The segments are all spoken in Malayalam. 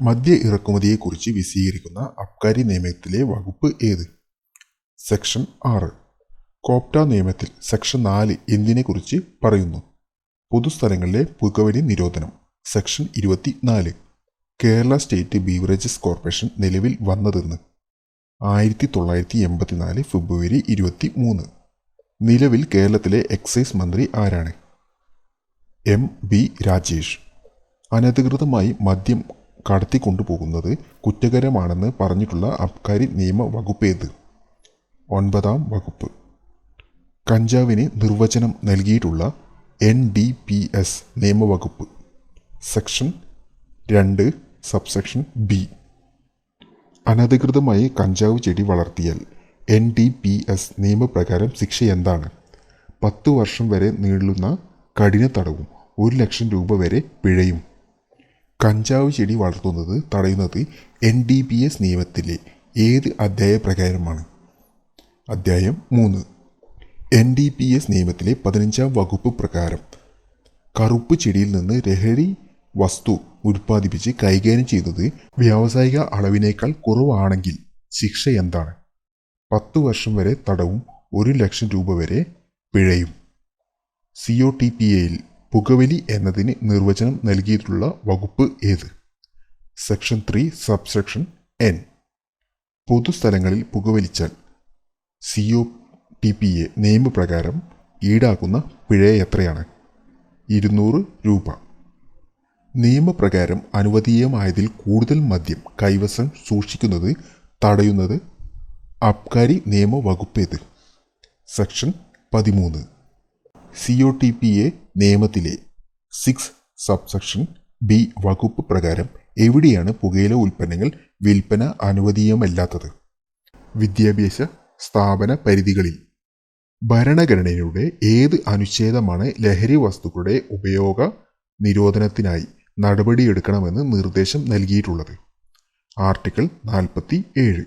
മദ്യ ഇറക്കുമതിയെക്കുറിച്ച് വിശദീകരിക്കുന്ന അബ്കാരി നിയമത്തിലെ വകുപ്പ് ഏത്? സെക്ഷൻ 6. കോപ്റ്റ നിയമത്തിൽ സെക്ഷൻ 4 എന്തിനെക്കുറിച്ച് പറയുന്നു? പൊതുസ്ഥലങ്ങളിലെ പുകവലി നിരോധനം. Section 24. Kerala state beverages corporation നിലവിൽ വന്നതെന്ന്? 1984 ഫെബ്രുവരി 23. നിലവിൽ കേരളത്തിലെ എക്സൈസ് മന്ത്രി ആരാണ്? M.B. രാജേഷ്. അനധികൃതമായി മദ്യം കടത്തിക്കൊണ്ടുപോകുന്നത് കുറ്റകരമാണെന്ന് പറഞ്ഞിട്ടുള്ള അബ്കാരി നിയമ വകുപ്പേത്? 9-ാം വകുപ്പ്. കഞ്ചാവിന് നിർവചനം നൽകിയിട്ടുള്ള NDPS നിയമവകുപ്പ്? Section 2 subsection B. അനധികൃതമായി കഞ്ചാവ് ചെടി വളർത്തിയാൽ NDPS നിയമപ്രകാരം ശിക്ഷ എന്താണ്? 10 വർഷം വരെ നീളുന്ന കഠിന തടവും 1 ലക്ഷം രൂപ വരെ പിഴയും. കഞ്ചാവ് ചെടി വളർത്തുന്നത് തടയുന്നത് NDPS നിയമത്തിലെ ഏത് അധ്യായപ്രകാരമാണ്? അധ്യായം 3. NDPS നിയമത്തിലെ 15-ാം വകുപ്പ് പ്രകാരം കറുപ്പ് ചെടിയിൽ നിന്ന് ലഹരി വസ്തു ഉൽപ്പാദിപ്പിച്ച് കൈകാര്യം ചെയ്യുന്നത് വ്യാവസായിക അളവിനേക്കാൾ കുറവാണെങ്കിൽ ശിക്ഷ എന്താണ്? 10 വർഷം വരെ തടവും 1 ലക്ഷം രൂപ വരെ പിഴയും. COTPAയിൽ പുകവലി എന്നതിന് നിർവചനം നൽകിയിട്ടുള്ള വകുപ്പ് ഏത്? Section 3 subsection N. പൊതുസ്ഥലങ്ങളിൽ പുകവലിച്ചാൽ COTPA നിയമപ്രകാരം ഈടാക്കുന്ന പിഴ എത്രയാണ്? 200 രൂപ. നിയമപ്രകാരം അനുവദീയമായതിൽ കൂടുതൽ മദ്യം കൈവശം സൂക്ഷിക്കുന്നത് തടയുന്നത് അബ്കാരി നിയമ വകുപ്പേത്? സെക്ഷൻ 13. COTPA നിയമത്തിലെ 6 സബ്സെക്ഷൻ B വകുപ്പ് പ്രകാരം എവിടെയാണ് പുകയില ഉൽപ്പന്നങ്ങൾ വിൽപ്പന അനുവദീയമല്ലാത്തത്? വിദ്യാഭ്യാസ സ്ഥാപന പരിധികളിൽ. ഭരണഘടനയുടെ ഏത് അനുച്ഛേദമാണ് ലഹരി വസ്തുക്കളുടെ ഉപയോഗ നിരോധനത്തിനായി നടപടിയെടുക്കണമെന്ന് നിർദ്ദേശം നൽകിയിട്ടുള്ളത്? ആർട്ടിക്കിൾ 47.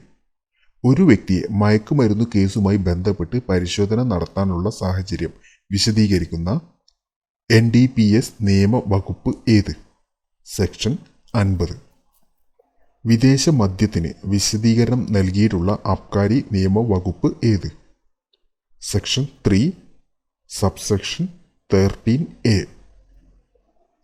ഒരു വ്യക്തിയെ മയക്കുമരുന്ന് കേസുമായി ബന്ധപ്പെട്ട് പരിശോധന നടത്താനുള്ള സാഹചര്യം വിശദീകരിക്കുന്ന NDPS നിയമ വകുപ്പ് ഏത്? സെക്ഷൻ 50. വിദേശ മദ്യത്തിന് വിശദീകരണം നൽകിയിട്ടുള്ള അബ്കാരി നിയമ വകുപ്പ് ഏത്? Section 3 subsection 13A.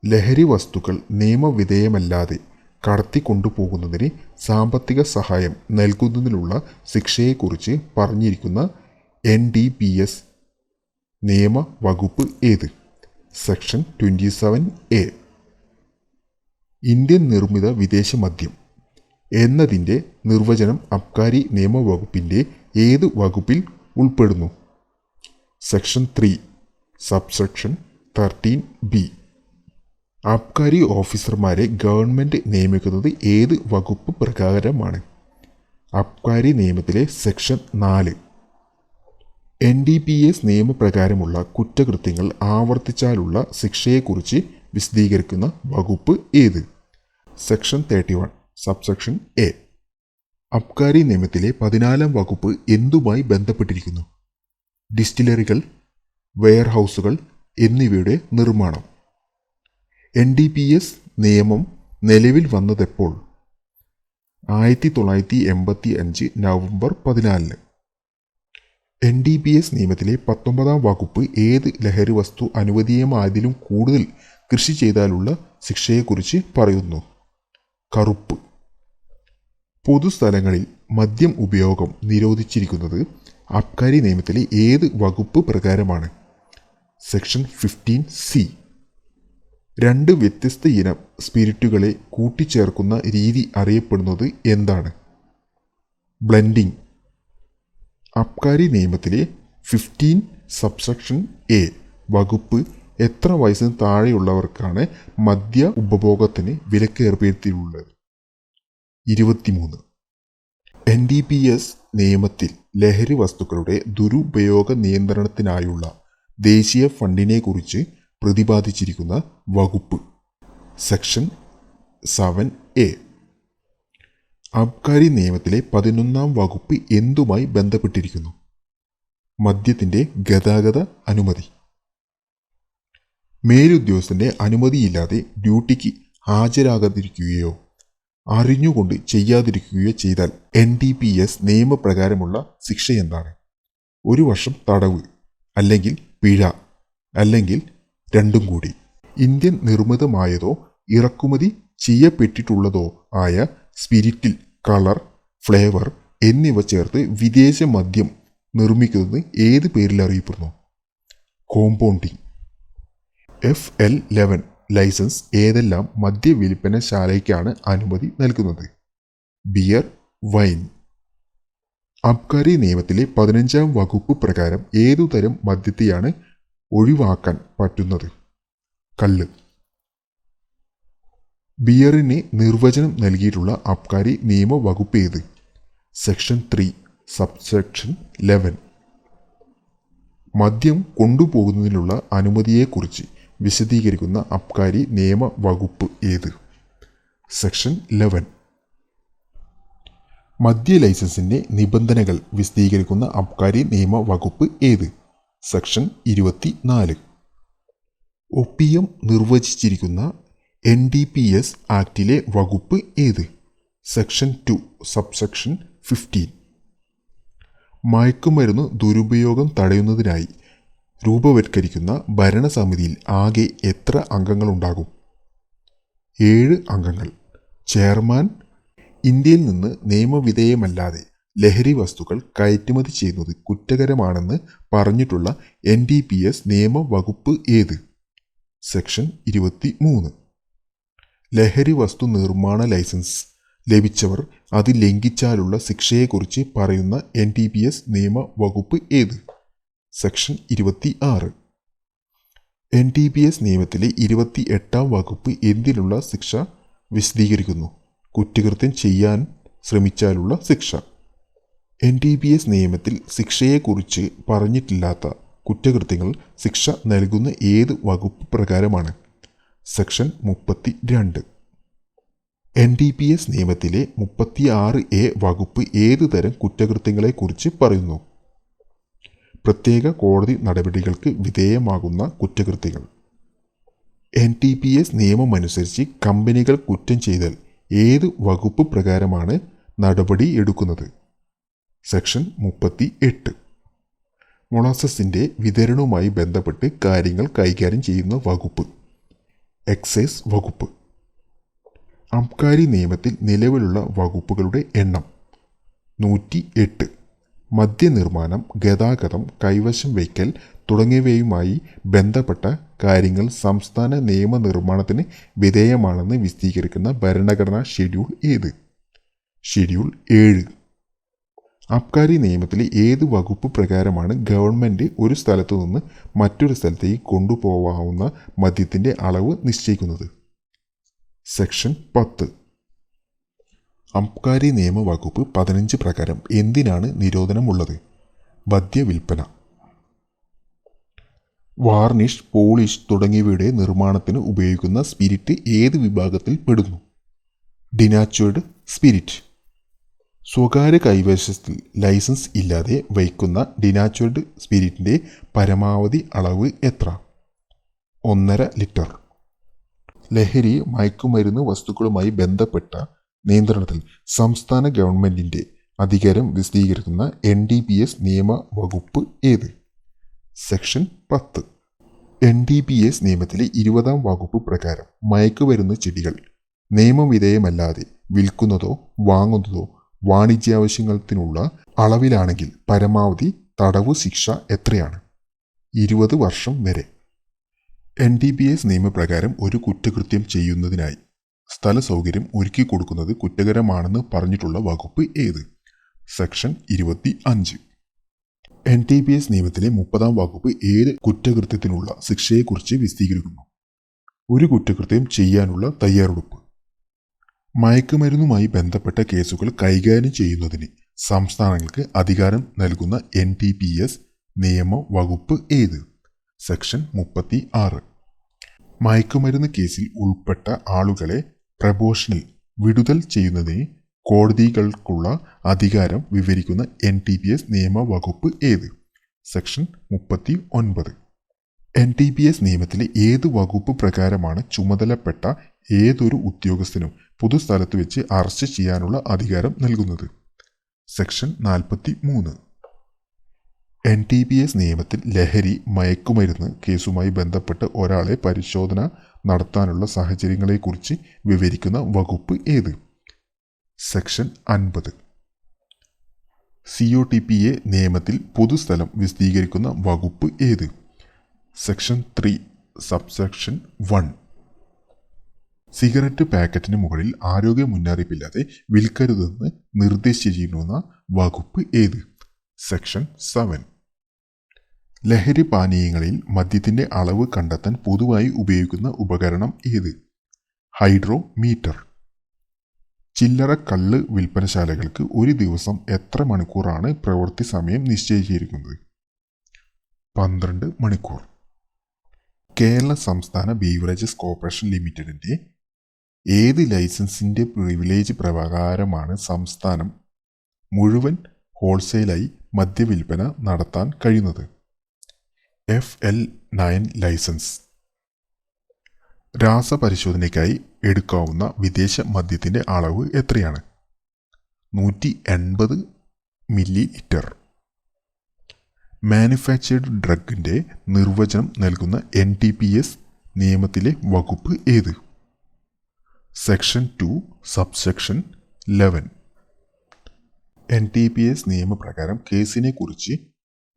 ലഹരി വസ്തുക്കൾ നിയമവിധേയമല്ലാതെ കടത്തിക്കൊണ്ടുപോകുന്നതിന് സാമ്പത്തിക സഹായം നൽകുന്നതിനുള്ള ശിക്ഷയെക്കുറിച്ച് പറഞ്ഞിരിക്കുന്ന NDPS നിയമ വകുപ്പ് ഏത്? Section 27A. ഇന്ത്യൻ നിർമ്മിത വിദേശ മദ്യം എന്നതിൻ്റെ നിർവചനം അബ്കാരി നിയമവകുപ്പിൻ്റെ ഏത് വകുപ്പിൽ ഉൾപ്പെടുന്നു? Section 3 subsection 13B. അബ്കാരി ഓഫീസർമാരെ ഗവൺമെൻറ് നിയമിക്കുന്നത് ഏത് വകുപ്പ് പ്രകാരമാണ്? അബ്കാരി നിയമത്തിലെ സെക്ഷൻ 4. NDPS നിയമപ്രകാരമുള്ള കുറ്റകൃത്യങ്ങൾ ആവർത്തിച്ചാലുള്ള ശിക്ഷയെക്കുറിച്ച് വിശദീകരിക്കുന്ന വകുപ്പ് ഏത്? Section 31 subsection A. അബ്കാരി നിയമത്തിലെ 14-ാം വകുപ്പ് എന്തുമായി ബന്ധപ്പെട്ടിരിക്കുന്നു? ഡിസ്റ്റിലറികൾ, വെയർഹൗസുകൾ എന്നിവയുടെ നിർമ്മാണം. NDPS നിയമം നിലവിൽ വന്നതെപ്പോൾ? 1985 നവംബർ 14. NDPS നിയമത്തിലെ 19-ാം വകുപ്പ് ഏത് ലഹരി വസ്തു അനുവദീയമായതിലും കൂടുതൽ കൃഷി ചെയ്താലുള്ള ശിക്ഷയെക്കുറിച്ച് പറയുന്നു? കറുപ്പ്. പൊതുസ്ഥലങ്ങളിൽ മദ്യം ഉപയോഗം നിരോധിച്ചിരിക്കുന്നത് അബ്കാരി നിയമത്തിലെ ഏത് വകുപ്പ് പ്രകാരമാണ്? Section 15C. 2 വ്യത്യസ്ത ഇനം സ്പിരിറ്റുകളെ കൂട്ടിച്ചേർക്കുന്ന രീതി അറിയപ്പെടുന്നത് എന്താണ്? ബ്ലെൻഡിംഗ്. അബ്കാരി നിയമത്തിലെ 15 സബ്സെക്ഷൻ A വകുപ്പ് എത്ര വയസ്സിന് താഴെയുള്ളവർക്കാണ് മദ്യ ഉപഭോഗത്തിന് വിലക്ക് ഏർപ്പെടുത്തിയിട്ടുള്ളത്? 23. NDPS നിയമത്തിൽ ലഹരി വസ്തുക്കളുടെ ദുരുപയോഗ നിയന്ത്രണത്തിനായുള്ള ദേശീയ ഫണ്ടിനെക്കുറിച്ച് പ്രതിപാദിച്ചിരിക്കുന്ന വകുപ്പ്? Section 7A. അബ്കാരി നിയമത്തിലെ 11-ാം വകുപ്പ് എന്തുമായി ബന്ധപ്പെട്ടിരിക്കുന്നു? മദ്യത്തിൻ്റെ ഗതാഗത അനുമതി. മേലുദ്യോഗസ്ഥൻ്റെ അനുമതിയില്ലാതെ ഡ്യൂട്ടിക്ക് ഹാജരാകാതിരിക്കുകയോ അറിഞ്ഞുകൊണ്ട് ചെയ്യാതിരിക്കുകയോ ചെയ്താൽ NDPS നിയമപ്രകാരമുള്ള ശിക്ഷ എന്താണ്? 1 വർഷം തടവ്, അല്ലെങ്കിൽ പിഴ, അല്ലെങ്കിൽ രണ്ടും കൂടി. ഇന്ത്യൻ നിർമ്മിതമായതോ ഇറക്കുമതി ചെയ്യപ്പെട്ടിട്ടുള്ളതോ ആയ സ്പിരിറ്റിൽ കളർ, ഫ്ലേവർ എന്നിവ ചേർത്ത് വിദേശ മദ്യം നിർമ്മിക്കുന്നത് ഏത് പേരിൽ അറിയപ്പെടുന്നു? കോമ്പൗണ്ടിംഗ്. FL11 ലൈസൻസ് ഏതെല്ലാം മദ്യവിൽപ്പനശാലയ്ക്കാണ് അനുമതി നൽകുന്നത്? Beer, wine. അബ്കാരി നിയമത്തിലെ 15-ാം വകുപ്പ് പ്രകാരം ഏതുതരം മദ്യത്തെയാണ് ഒഴിവാക്കാൻ പറ്റുന്നത്? കള്ള്. ബിയറിന് നിർവചനം നൽകിയിട്ടുള്ള അബ്കാരി നിയമ വകുപ്പ് ഏത്? Section 3 subsection 11. മദ്യം കൊണ്ടുപോകുന്നതിനുള്ള അനുമതിയെക്കുറിച്ച് വിശദീകരിക്കുന്ന അബ്കാരി നിയമ വകുപ്പ് ഏത്? സെക്ഷൻ 11. മദ്യ ലൈസൻസിന്റെ നിബന്ധനകൾ വിശദീകരിക്കുന്ന അബ്കാരി നിയമ വകുപ്പ് ഏത്? സെക്ഷൻ 24. ഒപ്പിയം നിർവചിച്ചിരിക്കുന്ന NDPS ആക്ടിലെ വകുപ്പ് ഏത്? Section 2 subsection 15. മയക്കുമരുന്ന് ദുരുപയോഗം തടയുന്നതിനായി രൂപവത്കരിക്കുന്ന ഭരണസമിതിയിൽ ആകെ എത്ര അംഗങ്ങളുണ്ടാകും? 7 അംഗങ്ങൾ. ചെയർമാൻ ഇന്ത്യയിൽ നിന്ന് നിയമവിധേയമല്ലാതെ ലഹരി വസ്തുക്കൾ കയറ്റുമതി ചെയ്യുന്നത് കുറ്റകരമാണെന്ന് പറഞ്ഞിട്ടുള്ള NDPS നിയമ വകുപ്പ് ഏത്? സെക്ഷൻ 23. ലഹരി വസ്തു നിർമ്മാണ ലൈസൻസ് ലഭിച്ചവർ അത് ലംഘിച്ചാലുള്ള ശിക്ഷയെക്കുറിച്ച് പറയുന്ന NDPS നിയമ വകുപ്പ് ഏത്? സെക്ഷൻ 26. NDPS നിയമത്തിലെ 28-ാം വകുപ്പ് എന്തിനുള്ള ശിക്ഷ വിശദീകരിക്കുന്നു? കുറ്റകൃത്യം ചെയ്യാൻ ശ്രമിച്ചാലുള്ള ശിക്ഷ. NDPS നിയമത്തിൽ ശിക്ഷയെക്കുറിച്ച് പറഞ്ഞിട്ടില്ലാത്ത കുറ്റകൃത്യങ്ങൾ ശിക്ഷ നൽകുന്ന ഏത് വകുപ്പ് പ്രകാരമാണ്? സെക്ഷൻ 32. NDPS നിയമത്തിലെ 36A വകുപ്പ് ഏത് തരം കുറ്റകൃത്യങ്ങളെക്കുറിച്ച് പറയുന്നു? പ്രത്യേക കോടതി നടപടികൾക്ക് വിധേയമാകുന്ന കുറ്റകൃത്യങ്ങൾ. NDPS നിയമമനുസരിച്ച് കമ്പനികൾ കുറ്റം ചെയ്താൽ ഏത് വകുപ്പ് പ്രകാരമാണ് നടപടി എടുക്കുന്നത്? സെക്ഷൻ 38. മൊളാസസിന്റെ വിതരണവുമായി ബന്ധപ്പെട്ട് കാര്യങ്ങൾ കൈകാര്യം ചെയ്യുന്ന വകുപ്പ്? എക്സൈസ് വകുപ്പ്. അബ്കാരി നിയമത്തിൽ നിലവിലുള്ള വകുപ്പുകളുടെ എണ്ണം 108. മദ്യനിർമ്മാണം, ഗതാഗതം, കൈവശം വയ്ക്കൽ തുടങ്ങിയവയുമായി ബന്ധപ്പെട്ട കാര്യങ്ങൾ സംസ്ഥാന നിയമനിർമ്മാണത്തിന് വിധേയമാണെന്ന് വിശദീകരിക്കുന്ന ഭരണഘടനാ ഷെഡ്യൂൾ ഏത്? ഷെഡ്യൂൾ 7. അബ്കാരി നിയമത്തിലെ ഏത് വകുപ്പ് പ്രകാരമാണ് ഗവൺമെൻറ് ഒരു സ്ഥലത്തു നിന്ന് മറ്റൊരു സ്ഥലത്തേക്ക് കൊണ്ടുപോകാവുന്ന മദ്യത്തിൻ്റെ അളവ് നിശ്ചയിക്കുന്നത്? സെക്ഷൻ 10. അബ്കാരി നിയമ വകുപ്പ് 15 പ്രകാരം എന്തിനാണ് നിരോധനമുള്ളത്? മദ്യവിൽപ്പന. വാർണിഷ്, പോളിഷ് തുടങ്ങിയവയുടെ നിർമ്മാണത്തിന് ഉപയോഗിക്കുന്ന സ്പിരിറ്റ് ഏത് വിഭാഗത്തിൽ പെടുന്നു? ഡിനാച്വേർഡ് സ്പിരിറ്റ്. സ്വകാര്യ കൈവശത്തിൽ ലൈസൻസ് ഇല്ലാതെ വയ്ക്കുന്ന ഡിനാച്വേർഡ് സ്പിരിറ്റിൻ്റെ പരമാവധി അളവ് എത്ര? 1.5 ലിറ്റർ. ലഹരി, മയക്കുമരുന്ന് വസ്തുക്കളുമായി ബന്ധപ്പെട്ട നിയന്ത്രണത്തിൽ സംസ്ഥാന ഗവൺമെൻറ്റിൻ്റെ അധികാരം വിശദീകരിക്കുന്ന NDPS നിയമ വകുപ്പ് ഏത്? സെക്ഷൻ 10. NDPS നിയമത്തിലെ 20-ാം വകുപ്പ് പ്രകാരം മയക്കുമരുന്ന് ചെടികൾ നിയമവിധേയമല്ലാതെ വിൽക്കുന്നതോ വാങ്ങുന്നതോ വാണിജ്യാവശ്യത്തിനുള്ള അളവിലാണെങ്കിൽ പരമാവധി തടവ് ശിക്ഷ എത്രയാണ്? 20 വർഷം വരെ. NDPS നിയമപ്രകാരം ഒരു കുറ്റകൃത്യം ചെയ്യുന്നതിനായി സ്ഥല സൗകര്യം ഒരുക്കി കൊടുക്കുന്നത് കുറ്റകരമാണെന്ന് പറഞ്ഞിട്ടുള്ള വകുപ്പ് ഏത്? സെക്ഷൻ 25. NDPS നിയമത്തിലെ 30-ാം വകുപ്പ് ഏത് കുറ്റകൃത്യത്തിനുള്ള ശിക്ഷയെക്കുറിച്ച് വിശദീകരിക്കുന്നു? ഒരു കുറ്റകൃത്യം ചെയ്യാനുള്ള തയ്യാറെടുപ്പ്. മയക്കുമരുന്നുമായി ബന്ധപ്പെട്ട കേസുകൾ കൈകാര്യം ചെയ്യുന്നതിന് സംസ്ഥാനങ്ങൾക്ക് അധികാരം നൽകുന്ന NDPS നിയമ വകുപ്പ് ഏത്? സെക്ഷൻ 36. മയക്കുമരുന്ന് കേസിൽ ഉൾപ്പെട്ട ആളുകളെ പ്രബോഷനിൽ വിടുതൽ ചെയ്യുന്നതിന് കോടതികൾക്കുള്ള അധികാരം വിവരിക്കുന്ന NDPS നിയമ വകുപ്പ് ഏത്? സെക്ഷൻ 39. NTPS നിയമത്തിലെ ഏത് വകുപ്പ് പ്രകാരമാണ് ചുമതലപ്പെട്ട ഏതൊരു ഉദ്യോഗസ്ഥനും പൊതുസ്ഥലത്ത് വെച്ച് അറസ്റ്റ് ചെയ്യാനുള്ള അധികാരം നൽകുന്നത്? സെക്ഷൻ 43. NTPS നിയമത്തിൽ ലഹരി മയക്കുമരുന്ന് കേസുമായി ബന്ധപ്പെട്ട് ഒരാളെ പരിശോധന നടത്താനുള്ള സാഹചര്യങ്ങളെക്കുറിച്ച് വിവരിക്കുന്ന വകുപ്പ് ഏത്? സെക്ഷൻ 50. COTPA നിയമത്തിൽ പൊതുസ്ഥലം വിശദീകരിക്കുന്ന വകുപ്പ് ഏത്? Section 3 subsection 1. സിഗരറ്റ് പാക്കറ്റിന് മുകളിൽ ആരോഗ്യ മുന്നറിയിപ്പില്ലാതെ വിൽക്കരുതെന്ന് നിർദ്ദേശിച്ചിരിക്കുന്ന വകുപ്പ് ഏത്? സെക്ഷൻ 7. ലഹരി പാനീയങ്ങളിൽ മദ്യത്തിൻ്റെ അളവ് കണ്ടെത്താൻ പൊതുവായി ഉപയോഗിക്കുന്ന ഉപകരണം ഏത്? ഹൈഡ്രോമീറ്റർ. ചില്ലറ കള്ള് വിൽപ്പനശാലകൾക്ക് ഒരു ദിവസം എത്ര മണിക്കൂറാണ് പ്രവൃത്തി സമയം നിശ്ചയിച്ചിരിക്കുന്നത്? 12 മണിക്കൂർ. കേരള സംസ്ഥാന ബീവറേജസ് കോർപ്പറേഷൻ ലിമിറ്റഡിൻ്റെ ഏത് ലൈസൻസിൻ്റെ പ്രിവിലേജ് പ്രകാരമാണ് സംസ്ഥാനം മുഴുവൻ ഹോൾസെയിലായി മദ്യവിൽപ്പന നടത്താൻ കഴിയുന്നത്? FL9 licence. രാസപരിശോധനയ്ക്കായി എടുക്കാവുന്ന വിദേശ മദ്യത്തിൻ്റെ അളവ് എത്രയാണ്? 180 മില്ലി. മാനുഫാക്ചേർഡ് ഡ്രഗിൻ്റെ നിർവചനം നൽകുന്ന NTPS നിയമത്തിലെ വകുപ്പ് ഏത്? Section 2 subsection 11. NTPS നിയമപ്രകാരം കേസിനെക്കുറിച്ച്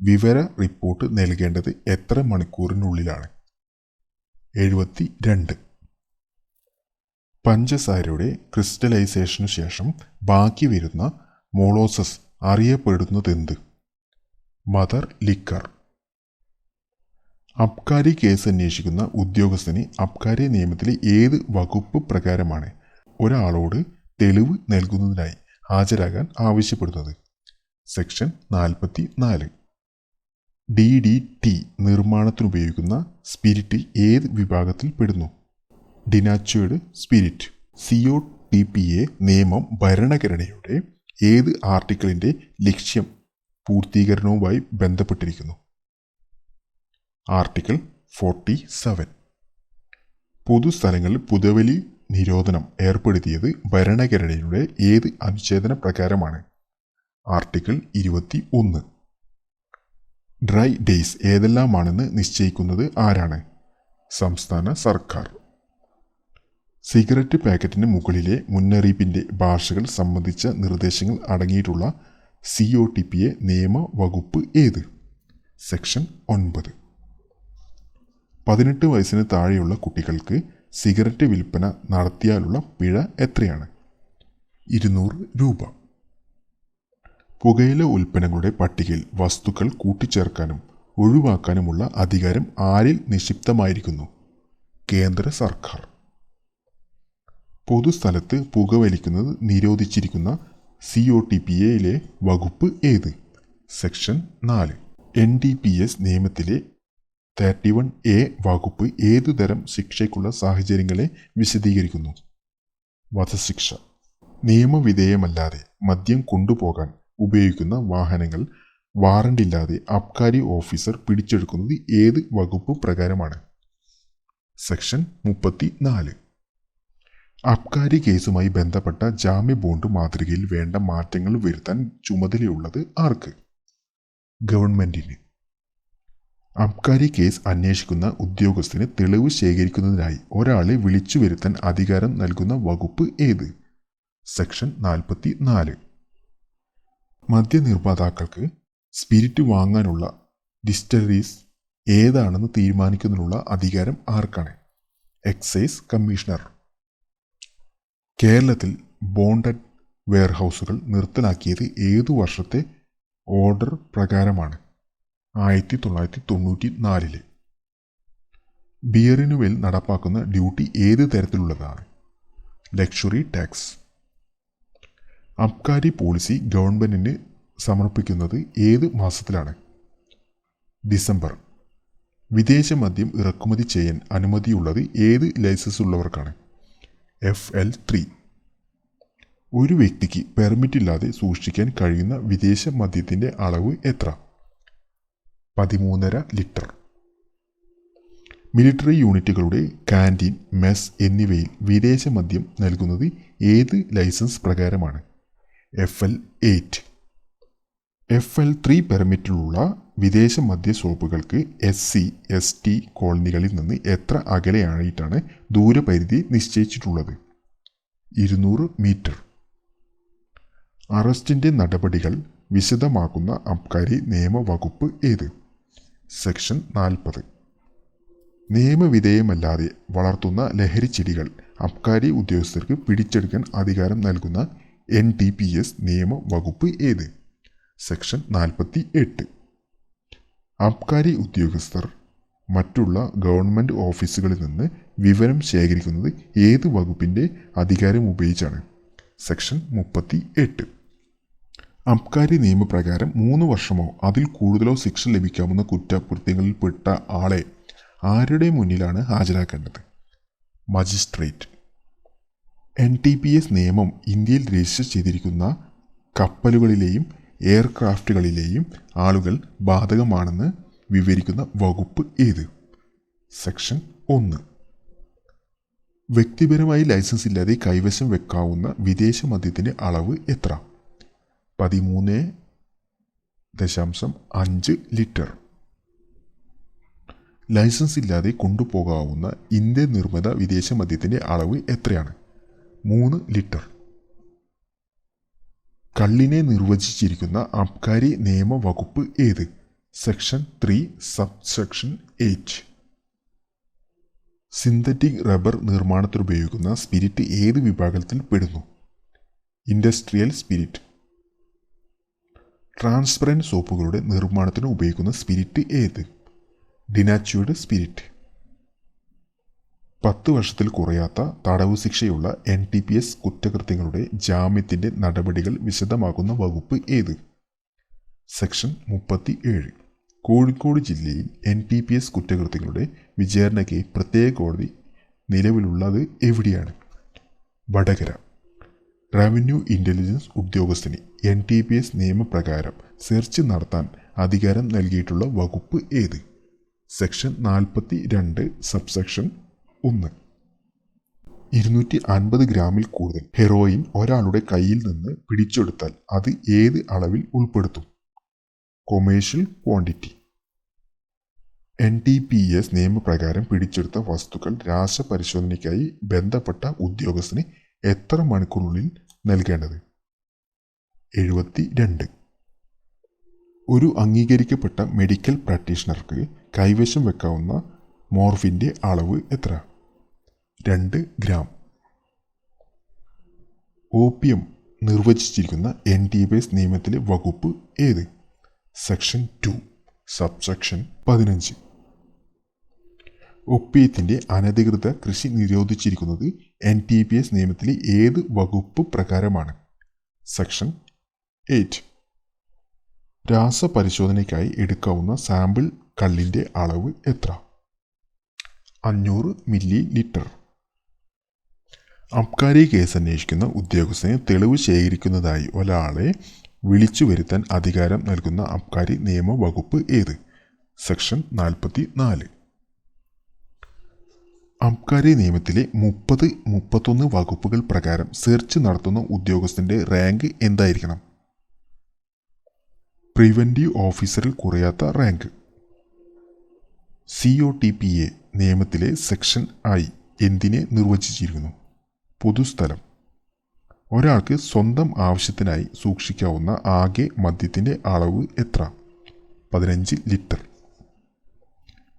വിവര റിപ്പോർട്ട് നൽകേണ്ടത് എത്ര മണിക്കൂറിനുള്ളിലാണ്? 72. പഞ്ചസാരയുടെ ക്രിസ്റ്റലൈസേഷനു ശേഷം ബാക്കി വരുന്ന മോളോസസ് അറിയപ്പെടുന്നതെന്ത്? Mother liquor. അബ്കാരി കേസ് അന്വേഷിക്കുന്ന ഉദ്യോഗസ്ഥന് അബ്കാരി നിയമത്തിലെ ഏത് വകുപ്പ് പ്രകാരമാണ് ഒരാളോട് തെളിവ് നൽകുന്നതിനായി ഹാജരാകാൻ ആവശ്യപ്പെടുന്നത്? സെക്ഷൻ 44. DDT നിർമ്മാണത്തിനുപയോഗിക്കുന്ന സ്പിരിറ്റ് ഏത് വിഭാഗത്തിൽ പെടുന്നു? ഡിനാച്വേർഡ് സ്പിരിറ്റ്. COTPA നിയമം ഭരണഘടനയുടെ ഏത് ആർട്ടിക്കിളിൻ്റെ ലക്ഷ്യം പൂർത്തീകരണവുമായി ബന്ധപ്പെട്ടിരിക്കുന്നു? ആർട്ടിക്കിൾ 47. പൊതുസ്ഥലങ്ങളിൽ പുകവലി നിരോധനം ഏർപ്പെടുത്തിയത് ഭരണഘടനയുടെ ഏത് അനുച്ഛേദന പ്രകാരമാണ്? ആർട്ടിക്കിൾ 21. ഡ്രൈ ഡേയ്സ് ഏതെല്ലാമാണെന്ന് നിശ്ചയിക്കുന്നത് ആരാണ്? സംസ്ഥാന സർക്കാർ. സിഗരറ്റ് പാക്കറ്റിന് മുകളിലെ മുന്നറിയിപ്പിൻ്റെ ഭാഷകൾ സംബന്ധിച്ച നിർദ്ദേശങ്ങൾ അടങ്ങിയിട്ടുള്ള COTPA നിയമ വകുപ്പ് ഏത്? സെക്ഷൻ 9. 18 വയസ്സിന് താഴെയുള്ള കുട്ടികൾക്ക് സിഗരറ്റ് വിൽപ്പന നടത്തിയാലുള്ള പിഴ എത്രയാണ്? 200 രൂപ. പുകയില ഉൽപ്പന്നങ്ങളുടെ പട്ടികയിൽ വസ്തുക്കൾ കൂട്ടിച്ചേർക്കാനും ഒഴിവാക്കാനുമുള്ള അധികാരം ആരിൽ നിക്ഷിപ്തമായിരിക്കുന്നു? കേന്ദ്ര സർക്കാർ. പൊതുസ്ഥലത്ത് പുകവലിക്കുന്നത് നിരോധിച്ചിരിക്കുന്ന COTPAയിലെ വകുപ്പ് ഏത്? സെക്ഷൻ 4. NTPS നിയമത്തിലെ 31A വകുപ്പ് ഏതുതരം ശിക്ഷയ്ക്കുള്ള സാഹചര്യങ്ങളെ വിശദീകരിക്കുന്നു? വധശിക്ഷ. നിയമവിധേയമല്ലാതെ മദ്യം കൊണ്ടുപോകാൻ ഉപയോഗിക്കുന്ന വാഹനങ്ങൾ വാറണ്ടില്ലാതെ അബ്കാരി ഓഫീസർ പിടിച്ചെടുക്കുന്നത് ഏത് വകുപ്പ് പ്രകാരമാണ്? സെക്ഷൻ 34. അബ്കാരി കേസുമായി ബന്ധപ്പെട്ട ജാമ്യ ബോണ്ട് മാതൃകയിൽ വേണ്ട മാറ്റങ്ങൾ വരുത്താൻ ചുമതലയുള്ളത് ആർക്ക്? ഗവൺമെന്റിന്. അബ്കാരി കേസ് അന്വേഷിക്കുന്ന ഉദ്യോഗസ്ഥന് തെളിവ് ശേഖരിക്കുന്നതിനായി ഒരാളെ വിളിച്ചു വരുത്താൻ അധികാരം നൽകുന്ന വകുപ്പ് ഏത്? സെക്ഷൻ 44. മദ്യനിർമ്മാതാക്കൾക്ക് സ്പിരിറ്റ് വാങ്ങാനുള്ള ഡിസ്റ്റിലറീസ് ഏതാണെന്ന് തീരുമാനിക്കുന്നതിനുള്ള അധികാരം ആർക്കാണ്? Excise commissioner. കേരളത്തിൽ ബോണ്ടഡ് വെയർഹൗസുകൾ നിർത്തലാക്കിയത് ഏതു വർഷത്തെ ഓർഡർ പ്രകാരമാണ്? 1994. ബിയറിനുമേൽ നടപ്പാക്കുന്ന ഡ്യൂട്ടി ഏത് തരത്തിലുള്ളതാണ്? Luxury tax. അബ്കാരി പോളിസി ഗവൺമെന്റിന് സമർപ്പിക്കുന്നത് ഏത് മാസത്തിലാണ്? ഡിസംബർ. വിദേശ മദ്യം ഇറക്കുമതി ചെയ്യാൻ അനുമതിയുള്ളത് ഏത് ലൈസൻസ് ഉള്ളവർക്കാണ്? FL3. ഒരു വ്യക്തിക്ക് പെർമിറ്റ് ഇല്ലാതെ സൂക്ഷിക്കാൻ കഴിയുന്ന വിദേശ മദ്യത്തിൻ്റെ അളവ് എത്ര? 13.5 ലിറ്റർ. മിലിറ്ററി യൂണിറ്റുകളുടെ കാൻറ്റീൻ, മെസ് എന്നിവയിൽ വിദേശ മദ്യം നൽകുന്നത് ഏത് ലൈസൻസ് പ്രകാരമാണ്? FL8. FL3 പെർമിറ്റിലുള്ള വിദേശ മദ്യ ഷോപ്പുകൾക്ക് SC/ST കോളനികളിൽ നിന്ന് എത്ര അകലെയായിട്ടാണ് ദൂരപരിധി നിശ്ചയിച്ചിട്ടുള്ളത്? 200 മീറ്റർ. അറസ്റ്റിൻ്റെ നടപടികൾ വിശദമാക്കുന്ന അബ്കാരി നിയമവകുപ്പ് ഏത്? സെക്ഷൻ 40. നിയമവിധേയമല്ലാതെ വളർത്തുന്ന ലഹരിച്ചെടികൾ അബ്കാരി ഉദ്യോഗസ്ഥർക്ക് പിടിച്ചെടുക്കാൻ അധികാരം നൽകുന്ന NDPS നിയമവകുപ്പ് ഏത്? സെക്ഷൻ 48. അബ്കാരി ഉദ്യോഗസ്ഥർ മറ്റുള്ള ഗവൺമെൻറ് ഓഫീസുകളിൽ നിന്ന് വിവരം ശേഖരിക്കുന്നത് ഏത് വകുപ്പിൻ്റെ അധികാരം ഉപയോഗിച്ചാണ്? സെക്ഷൻ 38. അബ്കാരി നിയമപ്രകാരം 3 വർഷമോ അതിൽ കൂടുതലോ ശിക്ഷ ലഭിക്കാവുന്ന കുറ്റകൃത്യങ്ങളിൽപ്പെട്ട ആളെ ആരുടെ മുന്നിലാണ് ഹാജരാക്കേണ്ടത്? മജിസ്ട്രേറ്റ്. NDPS നിയമം ഇന്ത്യയിൽ രജിസ്റ്റർ ചെയ്തിരിക്കുന്ന കപ്പലുകളിലെയും എയർക്രാഫ്റ്റുകളിലെയും ആളുകൾ ബാധകമാണെന്ന് വിവരിക്കുന്ന വകുപ്പ് ഏത്? സെക്ഷൻ 1. വ്യക്തിപരമായി ലൈസൻസ് ഇല്ലാതെ കൈവശം വെക്കാവുന്ന വിദേശ മദ്യത്തിൻ്റെ അളവ് എത്ര? 13.5 ലിറ്റർ. ലൈസൻസ് ഇല്ലാതെ കൊണ്ടുപോകാവുന്ന ഇന്ത്യൻ നിർമ്മിത വിദേശ മദ്യത്തിൻ്റെ അളവ് എത്രയാണ്? 3 ലിറ്റർ. കള്ളിനെ നിർവചിച്ചിരിക്കുന്ന അബ്കാരി നിയമവകുപ്പ് ഏത്? Section 3 subsection 8. സിന്തറ്റിക് റബ്ബർ നിർമ്മാണത്തിനുപയോഗിക്കുന്ന സ്പിരിറ്റ് ഏത് വിഭാഗത്തിൽ പെടുന്നു? Industrial spirit. ട്രാൻസ്പെറൻറ്റ് സോപ്പുകളുടെ നിർമ്മാണത്തിന് ഉപയോഗിക്കുന്ന സ്പിരിറ്റ് ഏത്? ഡിനാച്യൂർഡ് സ്പിരിറ്റ്. 10 വർഷത്തിൽ കുറയാത്ത തടവ് ശിക്ഷയുള്ള NDPS കുറ്റകൃത്യങ്ങളുടെ ജാമ്യത്തിൻ്റെ നടപടികൾ വിശദമാക്കുന്ന വകുപ്പ് ഏത്? സെക്ഷൻ 37. കോഴിക്കോട് ജില്ലയിൽ NDPS കുറ്റകൃത്യങ്ങളുടെ വിചാരണയ്ക്ക് പ്രത്യേക കോടതി നിലവിലുള്ളത് എവിടെയാണ്? വടകര. റവന്യൂ ഇൻ്റലിജൻസ് ഉദ്യോഗസ്ഥന് NDPS നിയമപ്രകാരം സെർച്ച് നടത്താൻ അധികാരം നൽകിയിട്ടുള്ള വകുപ്പ് ഏത്? Section 42 subsection 1. 250 ഗ്രാമിൽ കൂടുതൽ ഹെറോയിൻ ഒരാളുടെ കയ്യിൽ നിന്ന് പിടിച്ചെടുത്താൽ അത് ഏത് അളവിൽ ഉൾപ്പെടുത്തും? Commercial quantity. NDPS നിയമപ്രകാരം പിടിച്ചെടുത്ത വസ്തുക്കൾ രാസപരിശോധനയ്ക്കായി ബന്ധപ്പെട്ട ഉദ്യോഗസ്ഥന് എത്ര മണിക്കൂറിനുള്ളിൽ നൽകേണ്ടത്? 72. ഒരു അംഗീകരിക്കപ്പെട്ട മെഡിക്കൽ പ്രാക്ടീഷണർക്ക് കൈവശം വെക്കാവുന്ന മോർഫിൻ്റെ അളവ് എത്ര? 2 ഗ്രാം. ഓപ്പിയം നിർവചിച്ചിരിക്കുന്ന NDPS നിയമത്തിലെ വകുപ്പ് ഏത്? Section 2 subsection 15. ഒപ്പിയത്തിൻ്റെ അനധികൃത കൃഷി നിരോധിച്ചിരിക്കുന്നത് NDPS നിയമത്തിലെ ഏത് വകുപ്പ് പ്രകാരമാണ്? സെക്ഷൻ 8. രാസപരിശോധനയ്ക്കായി എടുക്കാവുന്ന സാമ്പിൾ കള്ളിൻ്റെ അളവ് എത്ര? 500 മില്ലി ലിറ്റർ. അബ്കാരി കേസ് അന്വേഷിക്കുന്ന ഉദ്യോഗസ്ഥന് തെളിവ് ശേഖരിക്കുന്നതായി ഒരാളെ വിളിച്ചു വരുത്താൻ അധികാരം നൽകുന്ന അബ്കാരി നിയമവകുപ്പ് ഏത്? സെക്ഷൻ 44. അബ്കാരി നിയമത്തിലെ 30-31 വകുപ്പുകൾ പ്രകാരം സെർച്ച് നടത്തുന്ന ഉദ്യോഗസ്ഥൻ്റെ റാങ്ക് എന്തായിരിക്കണം? പ്രിവൻറ്റീവ് ഓഫീസറിൽ കുറയാത്ത റാങ്ക്. COTPA നിയമത്തിലെ സെക്ഷൻ I എന്തിനെ നിർവചിച്ചിരിക്കുന്നു? പൊതുസ്ഥലം. ഒരാൾക്ക് സ്വന്തം ആവശ്യത്തിനായി സൂക്ഷിക്കാവുന്ന ആകെ മദ്യത്തിൻ്റെ അളവ് എത്ര? 15 ലിറ്റർ.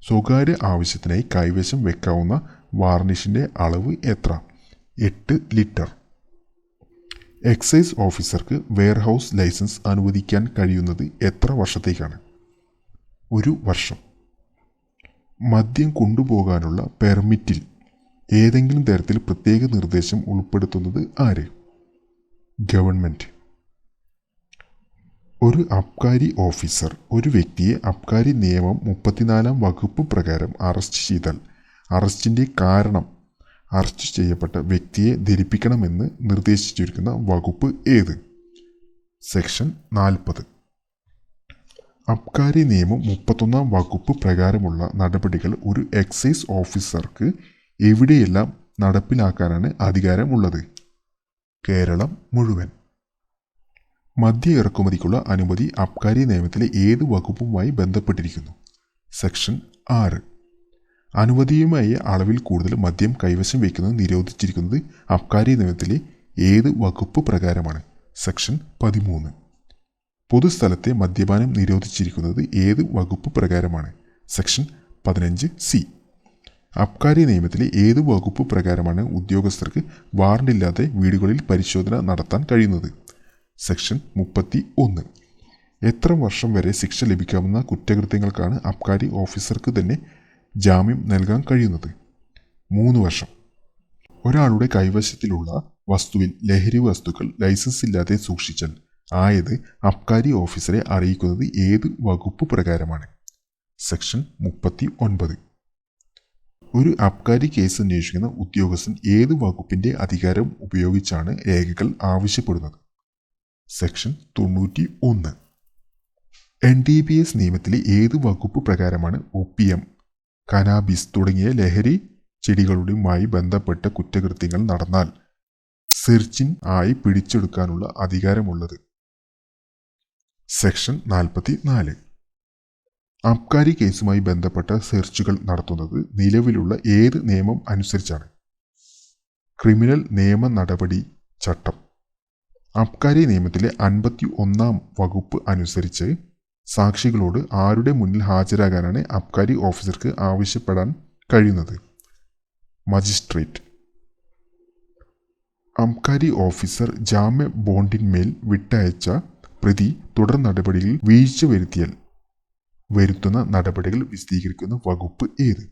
സ്വകാര്യ ആവശ്യത്തിനായി കൈവശം വെക്കാവുന്ന വാർണിഷിൻ്റെ അളവ് എത്ര? 8 ലിറ്റർ. എക്സൈസ് ഓഫീസർക്ക് വെയർഹൗസ് ലൈസൻസ് അനുവദിക്കാൻ കഴിയുന്നത് എത്ര വർഷത്തേക്കാണ്? 1 വർഷം. മദ്യം കൊണ്ടുപോകാനുള്ള പെർമിറ്റിൽ ഏതെങ്കിലും തരത്തിൽ പ്രത്യേക നിർദ്ദേശം ഉൾപ്പെടുത്തുന്നത് ആര്? ഗവൺമെൻറ്. ഒരു അബ്കാരി ഓഫീസർ ഒരു വ്യക്തിയെ അബ്കാരി നിയമം 34-ാം വകുപ്പ് പ്രകാരം അറസ്റ്റ് ചെയ്താൽ അറസ്റ്റിൻ്റെ കാരണം അറസ്റ്റ് ചെയ്യപ്പെട്ട വ്യക്തിയെ ധരിപ്പിക്കണമെന്ന് നിർദ്ദേശിച്ചിരിക്കുന്ന വകുപ്പ് ഏത്? സെക്ഷൻ 40. അബ്കാരി നിയമം 31-ാം വകുപ്പ് പ്രകാരമുള്ള നടപടികൾ ഒരു എക്സൈസ് ഓഫീസർക്ക് എവിടെയെല്ലാം നടപ്പിലാക്കാനാണ് അധികാരമുള്ളത്? കേരളം മുഴുവൻ. മദ്യ ഇറക്കുമതിക്കുള്ള അനുമതി അബ്കാരി നിയമത്തിലെ ഏത് വകുപ്പുമായി ബന്ധപ്പെട്ടിരിക്കുന്നു? സെക്ഷൻ 6. അനുമതിയുമായി അളവിൽ കൂടുതൽ മദ്യം കൈവശം വയ്ക്കുന്നത് നിരോധിച്ചിരിക്കുന്നത് അബ്കാരി നിയമത്തിലെ ഏത് വകുപ്പ് പ്രകാരമാണ്? സെക്ഷൻ 13. പൊതുസ്ഥലത്തെ മദ്യപാനം നിരോധിച്ചിരിക്കുന്നത് ഏത് വകുപ്പ് പ്രകാരമാണ്? Section 15C. അബ്കാരി നിയമത്തിലെ ഏത് വകുപ്പ് പ്രകാരമാണ് ഉദ്യോഗസ്ഥർക്ക് വാറണ്ടില്ലാതെ വീടുകളിൽ പരിശോധന നടത്താൻ കഴിയുന്നത്? സെക്ഷൻ 31. എത്ര വർഷം വരെ ശിക്ഷ ലഭിക്കാവുന്ന കുറ്റകൃത്യങ്ങൾക്കാണ് അബ്കാരി ഓഫീസർക്ക് തന്നെ ജാമ്യം നൽകാൻ കഴിയുന്നത്? 3 വർഷം. ഒരാളുടെ കൈവശത്തിലുള്ള വസ്തുവിൽ ലഹരി വസ്തുക്കൾ ലൈസൻസ് ഇല്ലാതെ സൂക്ഷിച്ചാൽ ആയത് അബ്കാരി ഓഫീസറെ അറിയിക്കുന്നത് ഏത് വകുപ്പ് പ്രകാരമാണ്? സെക്ഷൻ 39. ഒരു അബ്കാരി കേസ് അന്വേഷിക്കുന്ന ഉദ്യോഗസ്ഥൻ ഏത് വകുപ്പിന്റെ അധികാരം ഉപയോഗിച്ചാണ് രേഖകൾ ആവശ്യപ്പെടുന്നത്? സെക്ഷൻ 91. NDPS നിയമത്തിലെ ഏത് വകുപ്പ് പ്രകാരമാണ് ഒപ്പിയം, കനാബിസ് തുടങ്ങിയ ലഹരി ചെടികളുമായി ബന്ധപ്പെട്ട കുറ്റകൃത്യങ്ങൾ നടന്നാൽ സെർച്ചിൻ ആയി പിടിച്ചെടുക്കാനുള്ള അധികാരമുള്ളത്? സെക്ഷൻ 44. അബ്കാരി കേസുമായി ബന്ധപ്പെട്ട സെർച്ചുകൾ നടത്തുന്നത് നിലവിലുള്ള ഏത് നിയമം അനുസരിച്ചാണ്? ക്രിമിനൽ നിയമ നടപടി ചട്ടം. അബ്കാരി നിയമത്തിലെ 51-ാം വകുപ്പ് അനുസരിച്ച് സാക്ഷികളോട് ആരുടെ മുന്നിൽ ഹാജരാകാനാണ് അബ്കാരി ഓഫീസർക്ക് ആവശ്യപ്പെടാൻ കഴിയുന്നത്? മജിസ്ട്രേറ്റ്. അബ്കാരി ഓഫീസർ ജാമ്യ ബോണ്ടിന്മേൽ വിട്ടയച്ച പ്രതി തുടർ നടപടിയിൽ വീഴ്ച വരുത്തിയാൽ വരുത്തുന്ന നടപടികൾ വിശദീകരിക്കുന്ന വകുപ്പ് ഏത്?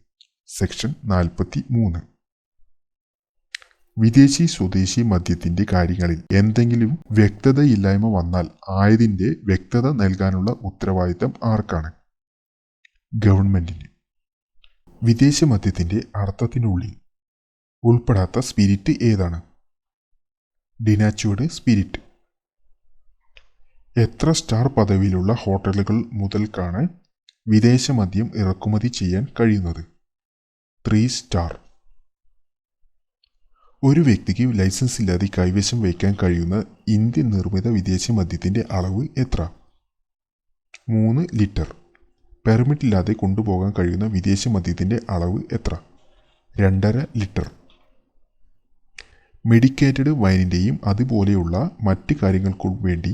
സെക്ഷൻ 43. വിദേശി സ്വദേശി മദ്യത്തിന്റെ കാര്യങ്ങളിൽ എന്തെങ്കിലും വ്യക്തതയില്ലായ്മ വന്നാൽ ആയതിന്റെ വ്യക്തത നൽകാനുള്ള ഉത്തരവാദിത്തം ആർക്കാണ്? ഗവൺമെന്റിന്. വിദേശ മദ്യത്തിന്റെ അർത്ഥത്തിനുള്ളിൽ ഉൾപ്പെടാത്ത സ്പിരിറ്റ് ഏതാണ്? ഡിനാച്യൂർഡ് സ്പിരിറ്റ്. എത്ര സ്റ്റാർ പദവിയിലുള്ള ഹോട്ടലുകൾ മുതൽക്കാണ് വിദേശ മദ്യം ഇറക്കുമതി ചെയ്യാൻ കഴിയുന്നത്? 3 സ്റ്റാർ. ഒരു വ്യക്തിക്ക് ലൈസൻസ് ഇല്ലാതെ കൈവശം വയ്ക്കാൻ കഴിയുന്ന ഇന്ത്യൻ നിർമ്മിത വിദേശ മദ്യത്തിന്റെ അളവ് എത്ര? 3 ലിറ്റർ. പെർമിറ്റ് ഇല്ലാതെ കൊണ്ടുപോകാൻ കഴിയുന്ന വിദേശ മദ്യത്തിന്റെ അളവ് എത്ര? 2.5 ലിറ്റർ. മെഡിക്കേറ്റഡ് വൈനിൻ്റെയും അതുപോലെയുള്ള മറ്റ് കാര്യങ്ങൾക്കും വേണ്ടി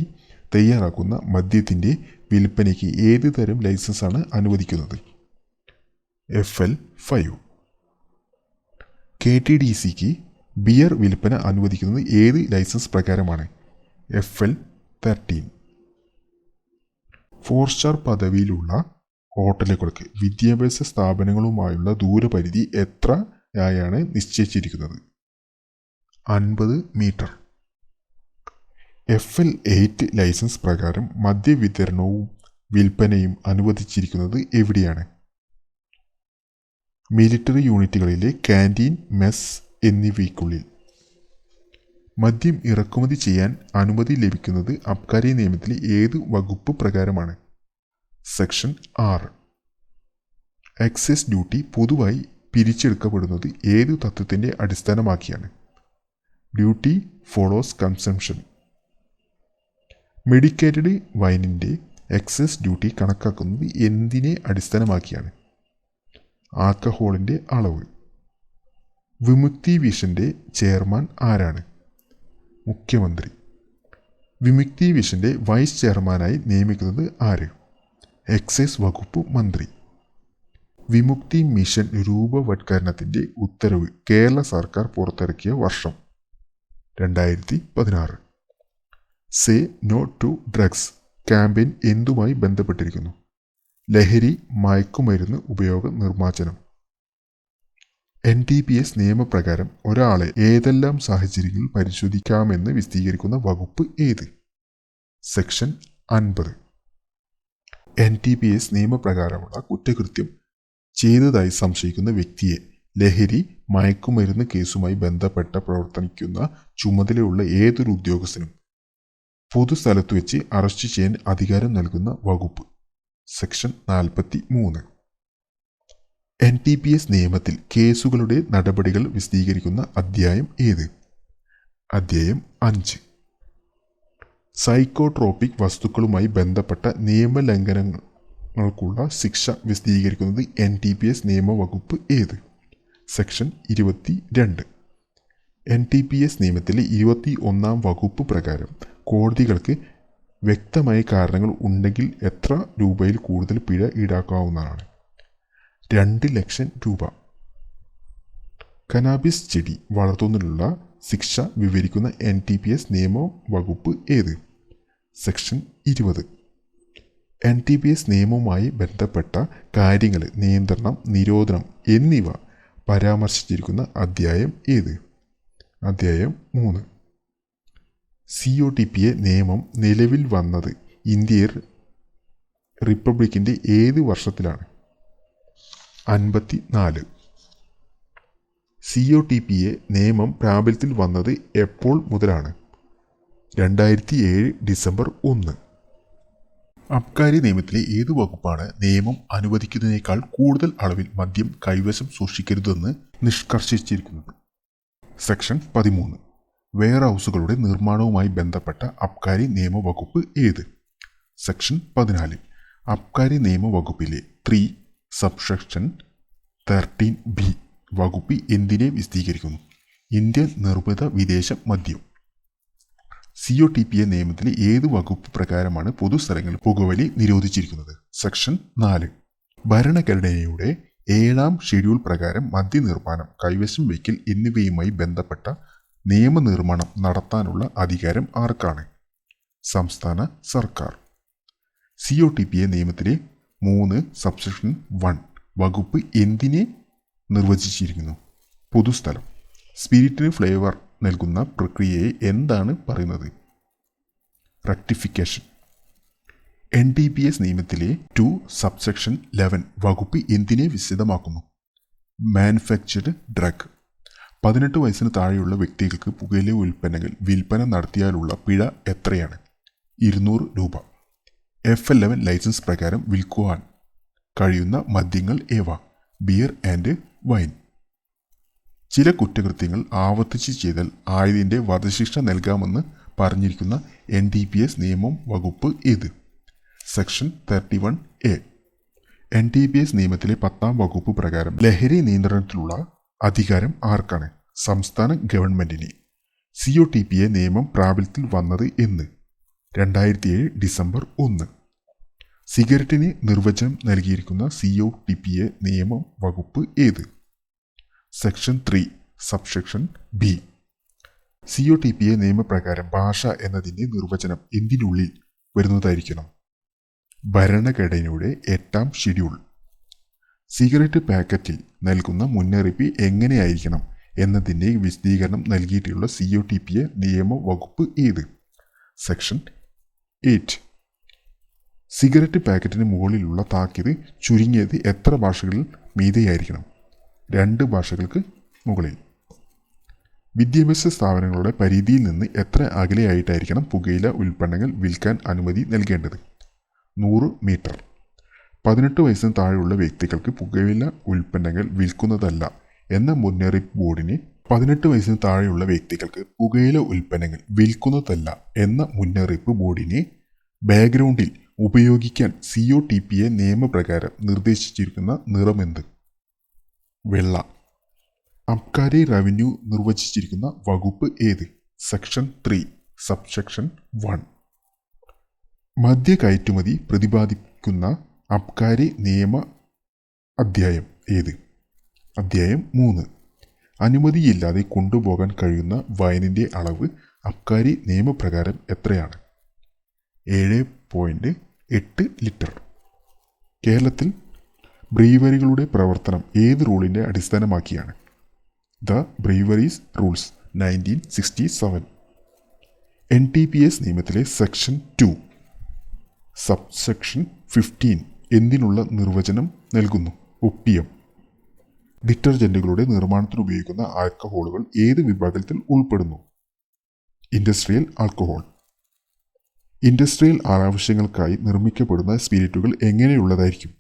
തയ്യാറാക്കുന്ന മദ്യത്തിൻ്റെ വിൽപ്പനയ്ക്ക് ഏത് തരം ലൈസൻസാണ് അനുവദിക്കുന്നത്? FL 5. KTDCക്ക് ബിയർ വിൽപ്പന അനുവദിക്കുന്നത് ഏത് ലൈസൻസ് പ്രകാരമാണ്? FL 13. 4 സ്റ്റാർ പദവിയിലുള്ള ഹോട്ടലുകൾക്ക് വിദ്യാഭ്യാസ സ്ഥാപനങ്ങളുമായുള്ള ദൂരപരിധി എത്രയായാണ് നിശ്ചയിച്ചിരിക്കുന്നത്? 50 മീറ്റർ. FL 8 ലൈസൻസ് പ്രകാരം മദ്യവിതരണവും വിൽപ്പനയും അനുവദിച്ചിരിക്കുന്നത് എവിടെയാണ്? മിലിറ്ററി യൂണിറ്റുകളിലെ ക്യാൻറ്റീൻ, മെസ് എന്നിവയ്ക്കുള്ളിൽ. മദ്യം ഇറക്കുമതി ചെയ്യാൻ അനുമതി ലഭിക്കുന്നത് അബ്കാരി നിയമത്തിലെ ഏത് വകുപ്പ് പ്രകാരമാണ്? സെക്ഷൻ 6. എക്സൈസ് ഡ്യൂട്ടി പൊതുവായി പിരിച്ചെടുക്കപ്പെടുന്നത് ഏത് തത്വത്തിൻ്റെ അടിസ്ഥാനമാക്കിയാണ്? Duty follows consumption. മെഡിക്കേറ്റഡ് വൈനിൻ്റെ എക്സൈസ് ഡ്യൂട്ടി കണക്കാക്കുന്നത് എന്തിനെ അടിസ്ഥാനമാക്കിയാണ്? ആൽക്കഹോളിൻ്റെ അളവ്. വിമുക്തി വിഷൻ്റെ ചെയർമാൻ ആരാണ്? മുഖ്യമന്ത്രി. വിമുക്തി വിഷൻ്റെ വൈസ് ചെയർമാനായി നിയമിക്കുന്നത് ആര്? എക്സൈസ് വകുപ്പ് മന്ത്രി. വിമുക്തി മിഷൻ രൂപവത്കരണത്തിൻ്റെ ഉത്തരവ് കേരള സർക്കാർ പുറത്തിറക്കിയ വർഷം? 2016. Say no to drugs campaign എന്തുമായി ബന്ധപ്പെട്ടിരിക്കുന്നു? ലഹരി മയക്കുമരുന്ന് ഉപയോഗ നിർമ്മാർജ്ജനം. NDPS നിയമപ്രകാരം ഒരാളെ ഏതെല്ലാം സാഹചര്യങ്ങളിൽ പരിശോധിക്കാമെന്ന് വിശദീകരിക്കുന്ന വകുപ്പ് ഏത്? സെക്ഷൻ 50. NDPS നിയമപ്രകാരമുള്ള കുറ്റകൃത്യം ചെയ്തതായി സംശയിക്കുന്ന വ്യക്തിയെ ലഹരി മയക്കുമരുന്ന് കേസുമായി ബന്ധപ്പെട്ട പ്രവർത്തിക്കുന്ന ചുമതലയുള്ള ഏതൊരു ഉദ്യോഗസ്ഥനും പൊതുസ്ഥലത്ത് വെച്ച് അറസ്റ്റ് ചെയ്യാൻ അധികാരം നൽകുന്ന വകുപ്പ്? സെക്ഷൻ 43. NTPS നിയമത്തിൽ കേസുകളുടെ നടപടികൾ വിശദീകരിക്കുന്ന അധ്യായം ഏത്? അധ്യായം 5. സൈക്കോട്രോപിക് വസ്തുക്കളുമായി ബന്ധപ്പെട്ട നിയമലംഘനങ്ങൾക്കുള്ള ശിക്ഷ വിശദീകരിക്കുന്നത് NTPS നിയമവകുപ്പ് ഏത്? സെക്ഷൻ 22. NTPS നിയമത്തിലെ 21-ാം വകുപ്പ് പ്രകാരം കോടതികൾക്ക് വ്യക്തമായ കാരണങ്ങൾ ഉണ്ടെങ്കിൽ എത്ര രൂപയിൽ കൂടുതൽ പിഴ ഈടാക്കാവുന്നതാണ്? 2 ലക്ഷം രൂപ. കനാബിസ് ചെടി വളർത്തുന്നതിനുള്ള ശിക്ഷ വിവരിക്കുന്ന NTPS നിയമവകുപ്പ് ഏത്? സെക്ഷൻ 20. NTPS നിയമവുമായി ബന്ധപ്പെട്ട കാര്യങ്ങൾ, നിയന്ത്രണം, നിരോധനം എന്നിവ പരാമർശിച്ചിരിക്കുന്ന അധ്യായം ഏത്? അധ്യായം 3. COTPA നിയമം നിലവിൽ വന്നത് ഇന്ത്യൻ റിപ്പബ്ലിക്കിൻ്റെ ഏത് വർഷത്തിലാണ്? 54. COTPA നിയമം പ്രാബല്യത്തിൽ വന്നത് എപ്പോൾ മുതലാണ്? 2007 ഡിസംബർ 1. അബ്കാരി നിയമത്തിലെ ഏത് വകുപ്പാണ് നിയമം അനുവദിക്കുന്നതിനേക്കാൾ കൂടുതൽ അളവിൽ മദ്യം കൈവശം സൂക്ഷിക്കരുതെന്ന് നിഷ്കർഷിച്ചിരിക്കുന്നത്? സെക്ഷൻ 13. വെയർ ഹൗസുകളുടെ നിർമ്മാണവുമായി ബന്ധപ്പെട്ട അബ്കാരി നിയമവകുപ്പ് ഏത്? സെക്ഷൻ 14. അബ്കാരി നിയമവകുപ്പിലെ 3 സബ്സെക്ഷൻ 13B വകുപ്പ് എന്തിനെ വിശദീകരിക്കുന്നു? ഇന്ത്യൻ നിർമ്മിത വിദേശ മദ്യം. COTPA നിയമത്തിലെ ഏത് വകുപ്പ് പ്രകാരമാണ് പൊതുസ്ഥലങ്ങളിൽ പുകവലി നിരോധിച്ചിരിക്കുന്നത്? സെക്ഷൻ 4. ഭരണഘടനയുടെ 7-ാം ഷെഡ്യൂൾ പ്രകാരം മദ്യനിർമ്മാണം, കൈവശം വയ്ക്കൽ എന്നിവയുമായി ബന്ധപ്പെട്ട നിയമനിർമ്മാണം നടത്താനുള്ള അധികാരം ആർക്കാണ്? സംസ്ഥാന സർക്കാർ. COTPA നിയമത്തിലെ 3 സബ്സെക്ഷൻ 1 വകുപ്പ് എന്തിനെ നിർവചിച്ചിരിക്കുന്നു? പൊതുസ്ഥലം. സ്പിരിറ്റിന് ഫ്ലേവർ നൽകുന്ന പ്രക്രിയയെ എന്താണ് പറയുന്നത്? റക്ടിഫിക്കേഷൻ. NTPS നിയമത്തിലെ 2 സബ്സെക്ഷൻ 11 വകുപ്പ് എന്തിനെ വിശദമാക്കുന്നു? Manufactured drug. 18 വയസ്സിന് താഴെയുള്ള വ്യക്തികൾക്ക് പുകയില ഉൽപ്പന്നങ്ങൾ വിൽപ്പന നടത്തിയാലുള്ള പിഴ എത്രയാണ്? 200 രൂപ. F11 ലൈസൻസ് പ്രകാരം വിൽക്കുവാൻ കഴിയുന്ന മദ്യങ്ങൾ ഏവ? Beer and wine. ചില കുറ്റകൃത്യങ്ങൾ ആവർത്തിച്ച് ചെയ്താൽ ആയതിൻ്റെ വധശിക്ഷ നൽകാമെന്ന് പറഞ്ഞിരിക്കുന്ന NTPS നിയമം വകുപ്പ് ഏത്? Section 31A. NTPS നിയമത്തിലെ 10-ാം വകുപ്പ് പ്രകാരം ലഹരി നിയന്ത്രണത്തിലുള്ള അധികാരം ആർക്കാണ്? സംസ്ഥാന ഗവൺമെൻറ്റിന്. COTPA നിയമം പ്രാബല്യത്തിൽ വന്നത് എന്ന്? 2007 ഡിസംബർ 1. സിഗരറ്റിന് നിർവചനം നൽകിയിരിക്കുന്ന COTPA നിയമം വകുപ്പ് ഏത്? Section 3 subsection B. COTPA നിയമപ്രകാരം ഭാഷ എന്നതിൻ്റെ നിർവചനം എന്തിനുള്ളിൽ വരുന്നതായിരിക്കണം? ഭരണഘടനയുടെ 8-ാം ഷെഡ്യൂൾ. സിഗരറ്റ് പാക്കറ്റിൽ നൽകുന്ന മുന്നറിയിപ്പ് എങ്ങനെയായിരിക്കണം എന്നതിൻ്റെ വിശദീകരണം നൽകിയിട്ടുള്ള COTPA നിയമ വകുപ്പ് ഏത്? സെക്ഷൻ 8. സിഗരറ്റ് പാക്കറ്റിന് മുകളിലുള്ള താക്കീത് ചുരുങ്ങിയത് എത്ര ഭാഷകളിൽ മീതെയായിരിക്കണം? 2 ഭാഷകൾക്ക് മുകളിൽ. വിദ്യാഭ്യാസ സ്ഥാപനങ്ങളുടെ പരിധിയിൽ നിന്ന് എത്ര അകലെയായിട്ടായിരിക്കണം പുകയില ഉൽപ്പന്നങ്ങൾ വിൽക്കാൻ അനുമതി നൽകേണ്ടത്? 100 മീറ്റർ. 18 വയസ്സിന് താഴെയുള്ള വ്യക്തികൾക്ക് പുകയില ഉൽപ്പന്നങ്ങൾ വിൽക്കുന്നതല്ല എന്ന മുന്നറിയിപ്പ് ബോർഡിനെ 18 വയസ്സിന് താഴെയുള്ള വ്യക്തികൾക്ക് പുകയില ഉൽപ്പന്നങ്ങൾ വിൽക്കുന്നതല്ല എന്ന മുന്നറിയിപ്പ് ബോർഡിനെ ബാക്ക്ഗ്രൗണ്ടിൽ ഉപയോഗിക്കാൻ COTPA നിയമപ്രകാരം നിർദ്ദേശിച്ചിരിക്കുന്ന നിറമെന്ത്? വെള്ള. അബ്കാരി റവന്യൂ നിർവചിച്ചിരിക്കുന്ന വകുപ്പ് ഏത്? Section 3 subsection 1. മദ്യ കയറ്റുമതി പ്രതിപാദിക്കുന്ന അബ്കാരി നിയമ അധ്യായം ഏത്? അധ്യായം 3. അനുമതിയില്ലാതെ കൊണ്ടുപോകാൻ കഴിയുന്ന വൈനിൻ്റെ അളവ് അബ്കാരി നിയമപ്രകാരം എത്രയാണ്? 7.8 ലിറ്റർ. കേരളത്തിൽ ബ്രീവറികളുടെ പ്രവർത്തനം ഏത് റൂളിനെ അടിസ്ഥാനമാക്കിയാണ്? The breweries rules 1967. NTPS നിയമത്തിലെ സെക്ഷൻ 2 സബ്സെക്ഷൻ 15 എന്തിനുള്ള നിർവചനം നൽകുന്നു? ഒപ്പിയം. ഡിറ്റർജൻറ്റുകളുടെ നിർമ്മാണത്തിന് ഉപയോഗിക്കുന്ന ആൽക്കഹോളുകൾ ഏത് വിഭാഗത്തിൽ ഉൾപ്പെടുന്നു? Industrial alcohol. ഇൻഡസ്ട്രിയൽ ആവശ്യങ്ങൾക്കായി നിർമ്മിക്കപ്പെടുന്ന സ്പിരിറ്റുകൾ എങ്ങനെയുള്ളതായിരിക്കും?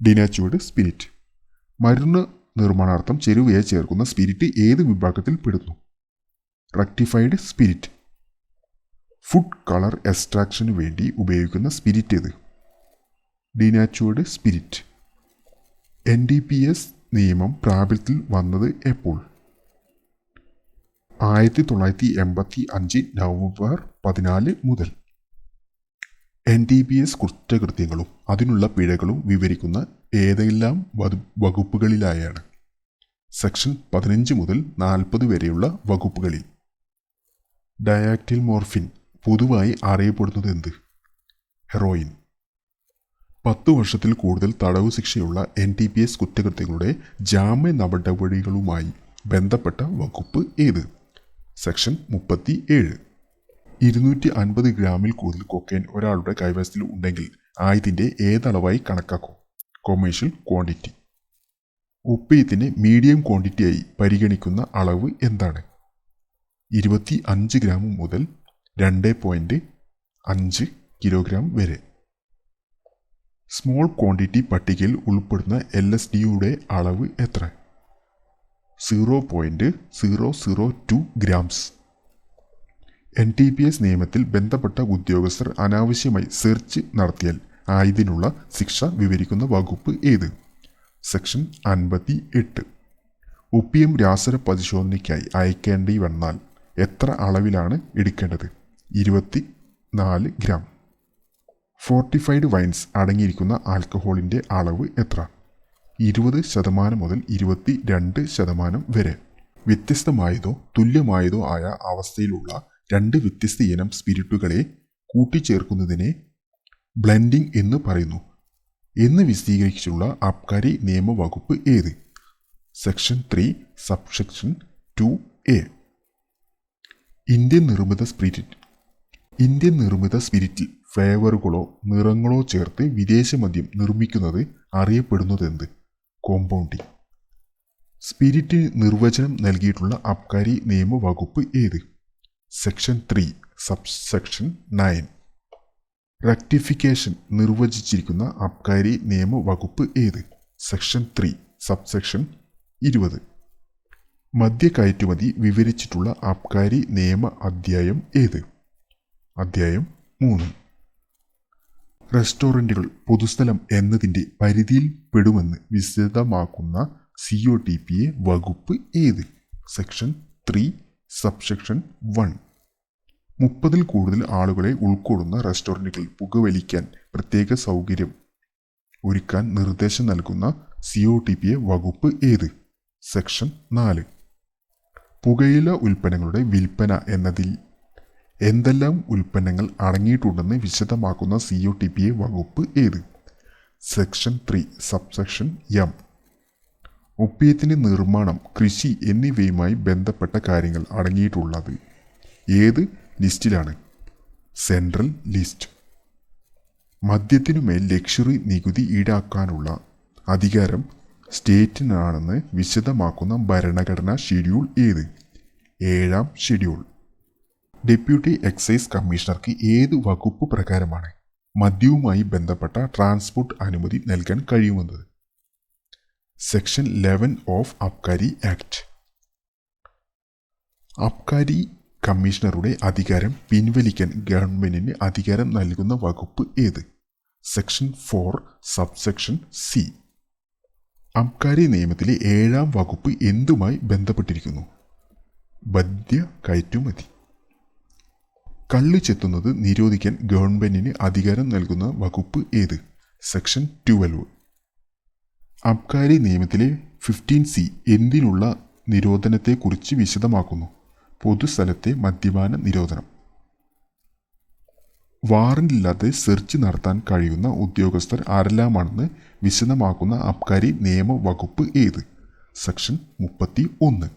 ഡിനാച്യൂർഡ് സ്പിരിറ്റ്. മരുന്ന് നിർമ്മാണാർത്ഥം ചെറുവയെ ചേർക്കുന്ന സ്പിരിറ്റ് ഏത് വിഭാഗത്തിൽ പെടുന്നു? Rectified spirit. ഫുഡ് കളർ എക്സ്ട്രാക്ഷന് വേണ്ടി ഉപയോഗിക്കുന്ന സ്പിരിറ്റ് ഏത്? ഡിനാച്യൂർഡ് സ്പിരിറ്റ്. NDPS നിയമം പ്രാബല്യത്തിൽ വന്നത് എപ്പോൾ? 1985 നവംബർ 14 മുതൽ. NDPS കുറ്റകൃത്യങ്ങളും അതിനുള്ള പിഴകളും വിവരിക്കുന്ന ഏതെല്ലാം വകുപ്പുകളിലായാണ്? സെക്ഷൻ 15 മുതൽ 40 വരെയുള്ള വകുപ്പുകളിൽ. ഡയാക്റ്റിൽ മോർഫിൻ പൊതുവായി അറിയപ്പെടുന്നത് എന്ത്? ഹെറോയിൻ. 10 വർഷത്തിൽ കൂടുതൽ തടവ് ശിക്ഷയുള്ള NDPS കുറ്റകൃത്യങ്ങളുടെ ജാമ്യ നടപടികളുമായി ബന്ധപ്പെട്ട വകുപ്പ് ഏത്? സെക്ഷൻ 37. 250 ഗ്രാമിൽ കൂടുതൽ കൊക്കൈൻ ഒരാളുടെ കൈവശത്തിൽ ഉണ്ടെങ്കിൽ ആയതിൻ്റെ ഏതളവായി കണക്കാക്കും? Commercial quantity. ഒപ്പിയത്തിന് മീഡിയം ക്വാണ്ടിറ്റിയായി പരിഗണിക്കുന്ന അളവ് എന്താണ്? 25 ഗ്രാം മുതൽ 2.5 കിലോഗ്രാം വരെ. സ്മോൾ ക്വാണ്ടിറ്റി പട്ടികയിൽ ഉൾപ്പെടുന്ന LSDയുടെ അളവ് എത്ര? 0.002 ഗ്രാംസ്. NDPS നിയമത്തിൽ ബന്ധപ്പെട്ട ഉദ്യോഗസ്ഥർ അനാവശ്യമായി സെർച്ച് നടത്തിയാൽ ആയതിനുള്ള ശിക്ഷ വിവരിക്കുന്ന വകുപ്പ് ഏത്? സെക്ഷൻ 58. ഒപ്പിയം രാസര പരിശോധനയ്ക്കായി അയക്കേണ്ടി വന്നാൽ എത്ര അളവിലാണ് എടുക്കേണ്ടത്? 24 ഗ്രാം. ഫോർട്ടിഫൈഡ് വൈൻസ് അടങ്ങിയിരിക്കുന്ന ആൽക്കഹോളിൻ്റെ അളവ് എത്ര? 20% മുതൽ 22% വരെ. വ്യത്യസ്തമായതോ തുല്യമായതോ ആയ അവസ്ഥയിലുള്ള 2 വ്യത്യസ്ത ഇനം സ്പിരിറ്റുകളെ കൂട്ടിച്ചേർക്കുന്നതിനെ ബ്ലെൻഡിംഗ് എന്ന് പറയുന്നു എന്ന് വിശദീകരിച്ചുള്ള അബ്കാരി നിയമവകുപ്പ് ഏത്? Section 3 subsection 2A. ഇന്ത്യൻ നിർമ്മിത സ്പിരിറ്റിൽ ഫ്ലേവറുകളോ നിറങ്ങളോ ചേർത്ത് വിദേശമദ്യം നിർമ്മിക്കുന്നത് അറിയപ്പെടുന്നതെന്ത്? കോമ്പൗണ്ടിംഗ്. സ്പിരിറ്റിന് നിർവചനം നൽകിയിട്ടുള്ള അബ്കാരി നിയമവകുപ്പ് ഏത്? Section 3 subsection 9. റെക്ടിഫിക്കേഷൻ നിർവചിച്ചിരിക്കുന്ന അബ്കാരി നിയമവകുപ്പ് ഏത്? Section 3 subsection 20. മദ്യ കയറ്റുമതി വിവരിച്ചിട്ടുള്ള അബ്കാരി നിയമ അധ്യായം ഏത്? അധ്യായം 3. റെസ്റ്റോറൻറ്റുകൾ പൊതുസ്ഥലം എന്നതിൻ്റെ പരിധിയിൽ പെടുമെന്ന് വിശദമാക്കുന്ന COTPA വകുപ്പ് ഏത്? Section 3 subsection 1. 30-ൽ കൂടുതൽ ആളുകളെ ഉൾക്കൊള്ളുന്ന റെസ്റ്റോറൻറ്റുകളിൽ പുകവലിക്കാൻ പ്രത്യേക സൗകര്യം ഒരുക്കാൻ നിർദ്ദേശം നൽകുന്ന COTPA വകുപ്പ് ഏത്? സെക്ഷൻ 4. പുകയില ഉൽപ്പന്നങ്ങളുടെ വിൽപ്പന എന്നതിൽ എന്തെല്ലാം ഉൽപ്പന്നങ്ങൾ അടങ്ങിയിട്ടുണ്ടെന്ന് വിശദമാക്കുന്ന COTPA വകുപ്പ് ഏത്? Section 3 subsection M. ഒപ്പിയത്തിൻ്റെ നിർമ്മാണം, കൃഷി എന്നിവയുമായി ബന്ധപ്പെട്ട കാര്യങ്ങൾ അടങ്ങിയിട്ടുള്ളത് ഏത് ലിസ്റ്റിലാണ്? Central list. മദ്യത്തിനുമേൽ ലക്ഷറി നികുതി ഈടാക്കാനുള്ള അധികാരം സ്റ്റേറ്റിനാണെന്ന് വിശദമാക്കുന്ന ഭരണഘടനാ ഷെഡ്യൂൾ ഏത്? 7-ാം ഷെഡ്യൂൾ. ഡെപ്യൂട്ടി എക്സൈസ് കമ്മീഷണർക്ക് ഏത് വകുപ്പ് പ്രകാരമാണ് മദ്യവുമായി ബന്ധപ്പെട്ട ട്രാൻസ്പോർട്ട് അനുമതി നൽകാൻ കഴിയുമെന്നത്? സെക്ഷൻ 11 ഓഫ് അബ്കാരി ആക്ട്. അബ്കാരി കമ്മീഷണറുടെ അധികാരം പിൻവലിക്കാൻ ഗവൺമെന്റിന് അധികാരം നൽകുന്ന വകുപ്പ് ഏത്? Section 4 subsection C. അബ്കാരി നിയമത്തിലെ 7-ാം വകുപ്പ് എന്തുമായി ബന്ധപ്പെട്ടിരിക്കുന്നു? മദ്യ കയറ്റുമതി. കള്ള് ചെത്തുന്നത് നിരോധിക്കാൻ ഗവൺമെന്റിന് അധികാരം നൽകുന്ന വകുപ്പ് ഏത്? സെക്ഷൻ 12. അബ്കാരി നിയമത്തിലെ 15C എന്തിനുള്ള നിരോധനത്തെക്കുറിച്ച് വിശദമാക്കുന്നു? പൊതുസ്ഥലത്തെ മദ്യപാന നിരോധനം. വാറന്റില്ലാതെ സെർച്ച് നടത്താൻ കഴിയുന്ന ഉദ്യോഗസ്ഥർ ആരെല്ലാമാണെന്ന് വിശദമാക്കുന്ന അബ്കാരി നിയമ വകുപ്പ് ഏത്? സെക്ഷൻ 31.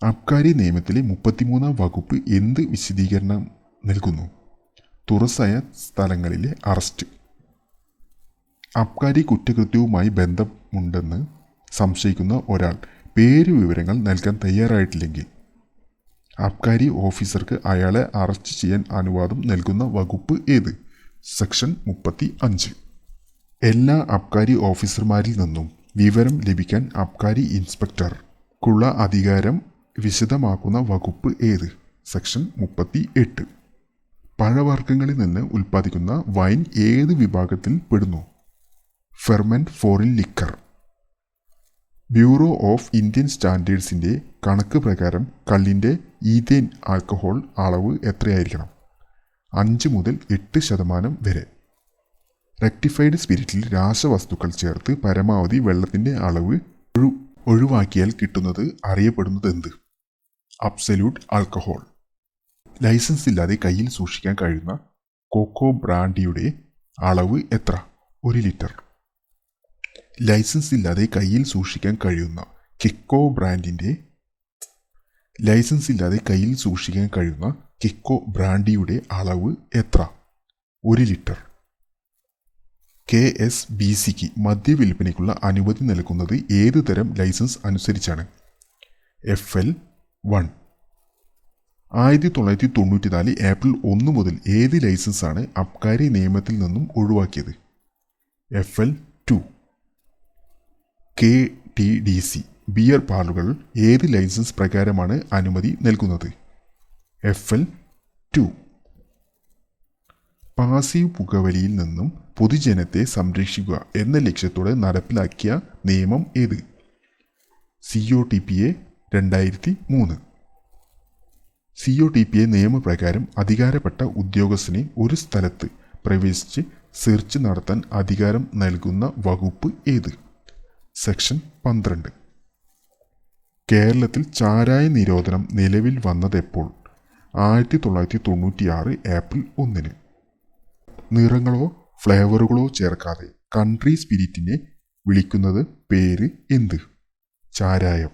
അബ്കാരി നിയമത്തിലെ 33-ാം വകുപ്പ് എന്ത് വിശദീകരണം നൽകുന്നു? തുറസായ സ്ഥലങ്ങളിലെ അറസ്റ്റ്. അബ്കാരി കുറ്റകൃത്യവുമായി ബന്ധമുണ്ടെന്ന് സംശയിക്കുന്ന ഒരാൾ പേര് വിവരങ്ങൾ നൽകാൻ തയ്യാറായിട്ടില്ലെങ്കിൽ അബ്കാരി ഓഫീസർക്ക് അയാളെ അറസ്റ്റ് ചെയ്യാൻ അനുവാദം നൽകുന്ന വകുപ്പ് ഏത്? സെക്ഷൻ 35. എല്ലാ അബ്കാരി ഓഫീസർമാരിൽ നിന്നും വിവരം ലഭിക്കാൻ അബ്കാരി ഇൻസ്പെക്ടർക്കുള്ള അധികാരം വിശദമാക്കുന്ന വകുപ്പ് ഏത്? സെക്ഷൻ 38. പഴവർഗ്ഗങ്ങളിൽ നിന്ന് ഉൽപ്പാദിക്കുന്ന വൈൻ ഏത് വിഭാഗത്തിൽ പെടുന്നു? Ferment foreign liquor. Bureau of Indian സ്റ്റാൻഡേർഡ്സിൻ്റെ കണക്ക് പ്രകാരം കള്ളിൻ്റെ ഈഥേൻ ആൽക്കഹോൾ അളവ് എത്രയായിരിക്കണം? 5 മുതൽ 8% വരെ. റെക്ടിഫൈഡ് സ്പിരിറ്റിൽ രാസവസ്തുക്കൾ ചേർത്ത് പരമാവധി വെള്ളത്തിൻ്റെ അളവ് ഒഴിവാക്കിയാൽ കിട്ടുന്നത് അറിയപ്പെടുന്നത് എന്ത്? Absolute alcohol. ലൈസൻസ് ഇല്ലാതെ കയ്യിൽ സൂക്ഷിക്കാൻ കഴിയുന്ന കോക്കോ ബ്രാൻഡിയുടെ അളവ് എത്ര? 1 ലിറ്റർ. ലൈസൻസ് ഇല്ലാതെ കയ്യിൽ സൂക്ഷിക്കാൻ കഴിയുന്ന കിക്കോ ബ്രാൻഡിയുടെ അളവ് എത്ര? 1 ലിറ്റർ. KSBCക്ക് മദ്യവിൽപ്പനയ്ക്കുള്ള അനുമതി നൽകുന്നത് ഏത് തരം ലൈസൻസ് അനുസരിച്ചാണ്? FL1. 1994 ഏപ്രിൽ 1 മുതൽ ഏത് ലൈസൻസാണ് അബ്കാരി നിയമത്തിൽ നിന്നും ഒഴിവാക്കിയത്? FL2. KTDC ബിയർ പാർലറുകൾ ഏത് ലൈസൻസ് പ്രകാരമാണ് അനുമതി നൽകുന്നത്? FL2. പാസീവ് പുകവലിയിൽ നിന്നും പൊതുജനത്തെ സംരക്ഷിക്കുക എന്ന ലക്ഷ്യത്തോടെ നടപ്പിലാക്കിയ നിയമം ഏത്? COTPA 2003. COTPA നിയമപ്രകാരം അധികാരപ്പെട്ട ഉദ്യോഗസ്ഥന് ഒരു സ്ഥലത്ത് പ്രവേശിച്ച് സെർച്ച് നടത്താൻ അധികാരം നൽകുന്ന വകുപ്പ് ഏത്? സെക്ഷൻ 12. കേരളത്തിൽ ചാരായ നിരോധനം നിലവിൽ വന്നതെപ്പോൾ? 1996 ഏപ്രിൽ 1. നിറങ്ങളോ ഫ്ലേവറുകളോ ചേർക്കാതെ കൺട്രി സ്പിരിറ്റിനെ വിളിക്കുന്നത് പേര് എന്ത്? ചാരായം.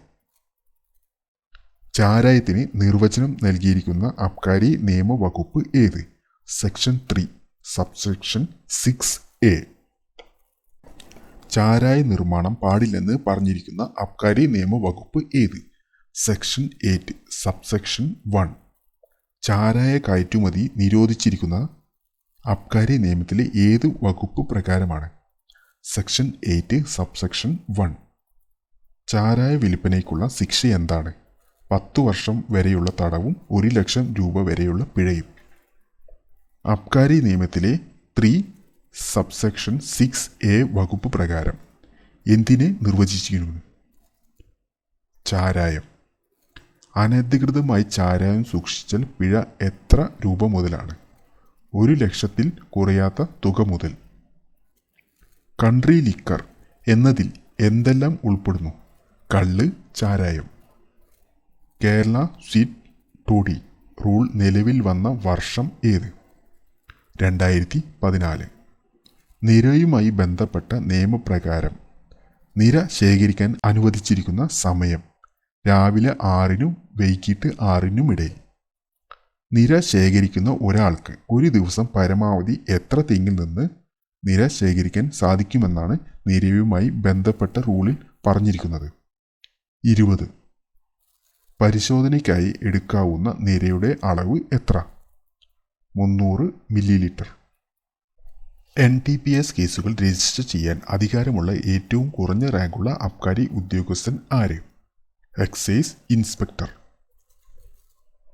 ചാരായത്തിന് നിർവചനം നൽകിയിരിക്കുന്ന അബ്കാരി നിയമവകുപ്പ് ഏത്? Section 3 subsection 6A. ചാരായ നിർമ്മാണം പാടില്ലെന്ന് പറഞ്ഞിരിക്കുന്ന അബ്കാരി നിയമവകുപ്പ് ഏത്? Section 8 subsection 1. ചാരായ കയറ്റുമതി നിരോധിച്ചിരിക്കുന്ന അബ്കാരി നിയമത്തിലെ ഏത് വകുപ്പ് പ്രകാരമാണ്? Section 8 subsection 1. ചാരായ വിൽപ്പനയ്ക്കുള്ള ശിക്ഷ എന്താണ്? 10 വർഷം വരെയുള്ള തടവും 1 ലക്ഷം രൂപ വരെയുള്ള പിഴയും. അബ്കാരി നിയമത്തിലെ 3 സബ്സെക്ഷൻ 6A വകുപ്പ് പ്രകാരം എന്തിനെ നിർവചിച്ചിരിക്കുന്നു? ചാരായം. അനധികൃതമായി ചാരായം സൂക്ഷിച്ചാൽ പിഴ എത്ര രൂപ മുതലാണ്? 1 ലക്ഷത്തിൽ കുറയാത്ത തുക മുതൽ. കൺട്രി ലിക്കർ എന്നതിൽ എന്തെല്ലാം ഉൾപ്പെടുന്നു? കള്ള്, ചാരായം. കേരള സ്വീറ്റ് ടോഡി റൂൾ നിലവിൽ വന്ന വർഷം ഏത്? 2014. നിരയുമായി ബന്ധപ്പെട്ട നിയമപ്രകാരം നിര ശേഖരിക്കാൻ അനുവദിച്ചിരിക്കുന്ന സമയം രാവിലെ 6-നും വൈകിട്ട് 6-നും ഇടയിൽ. നിര ശേഖരിക്കുന്ന ഒരാൾക്ക് ഒരു ദിവസം പരമാവധി എത്ര തെങ്ങിൽ നിന്ന് നിര ശേഖരിക്കാൻ സാധിക്കുമെന്നാണ് നിരയുമായി ബന്ധപ്പെട്ട റൂളിൽ പറഞ്ഞിരിക്കുന്നത്? 20. പരിശോധനയ്ക്കായി എടുക്കാവുന്ന നിരയുടെ അളവ് എത്ര? 300 മില്ലിലിറ്റർ. NTPS കേസുകൾ രജിസ്റ്റർ ചെയ്യാൻ അധികാരമുള്ള ഏറ്റവും കുറഞ്ഞ റാങ്കുള്ള അബ്കാരി ഉദ്യോഗസ്ഥൻ ആര്? Excise inspector.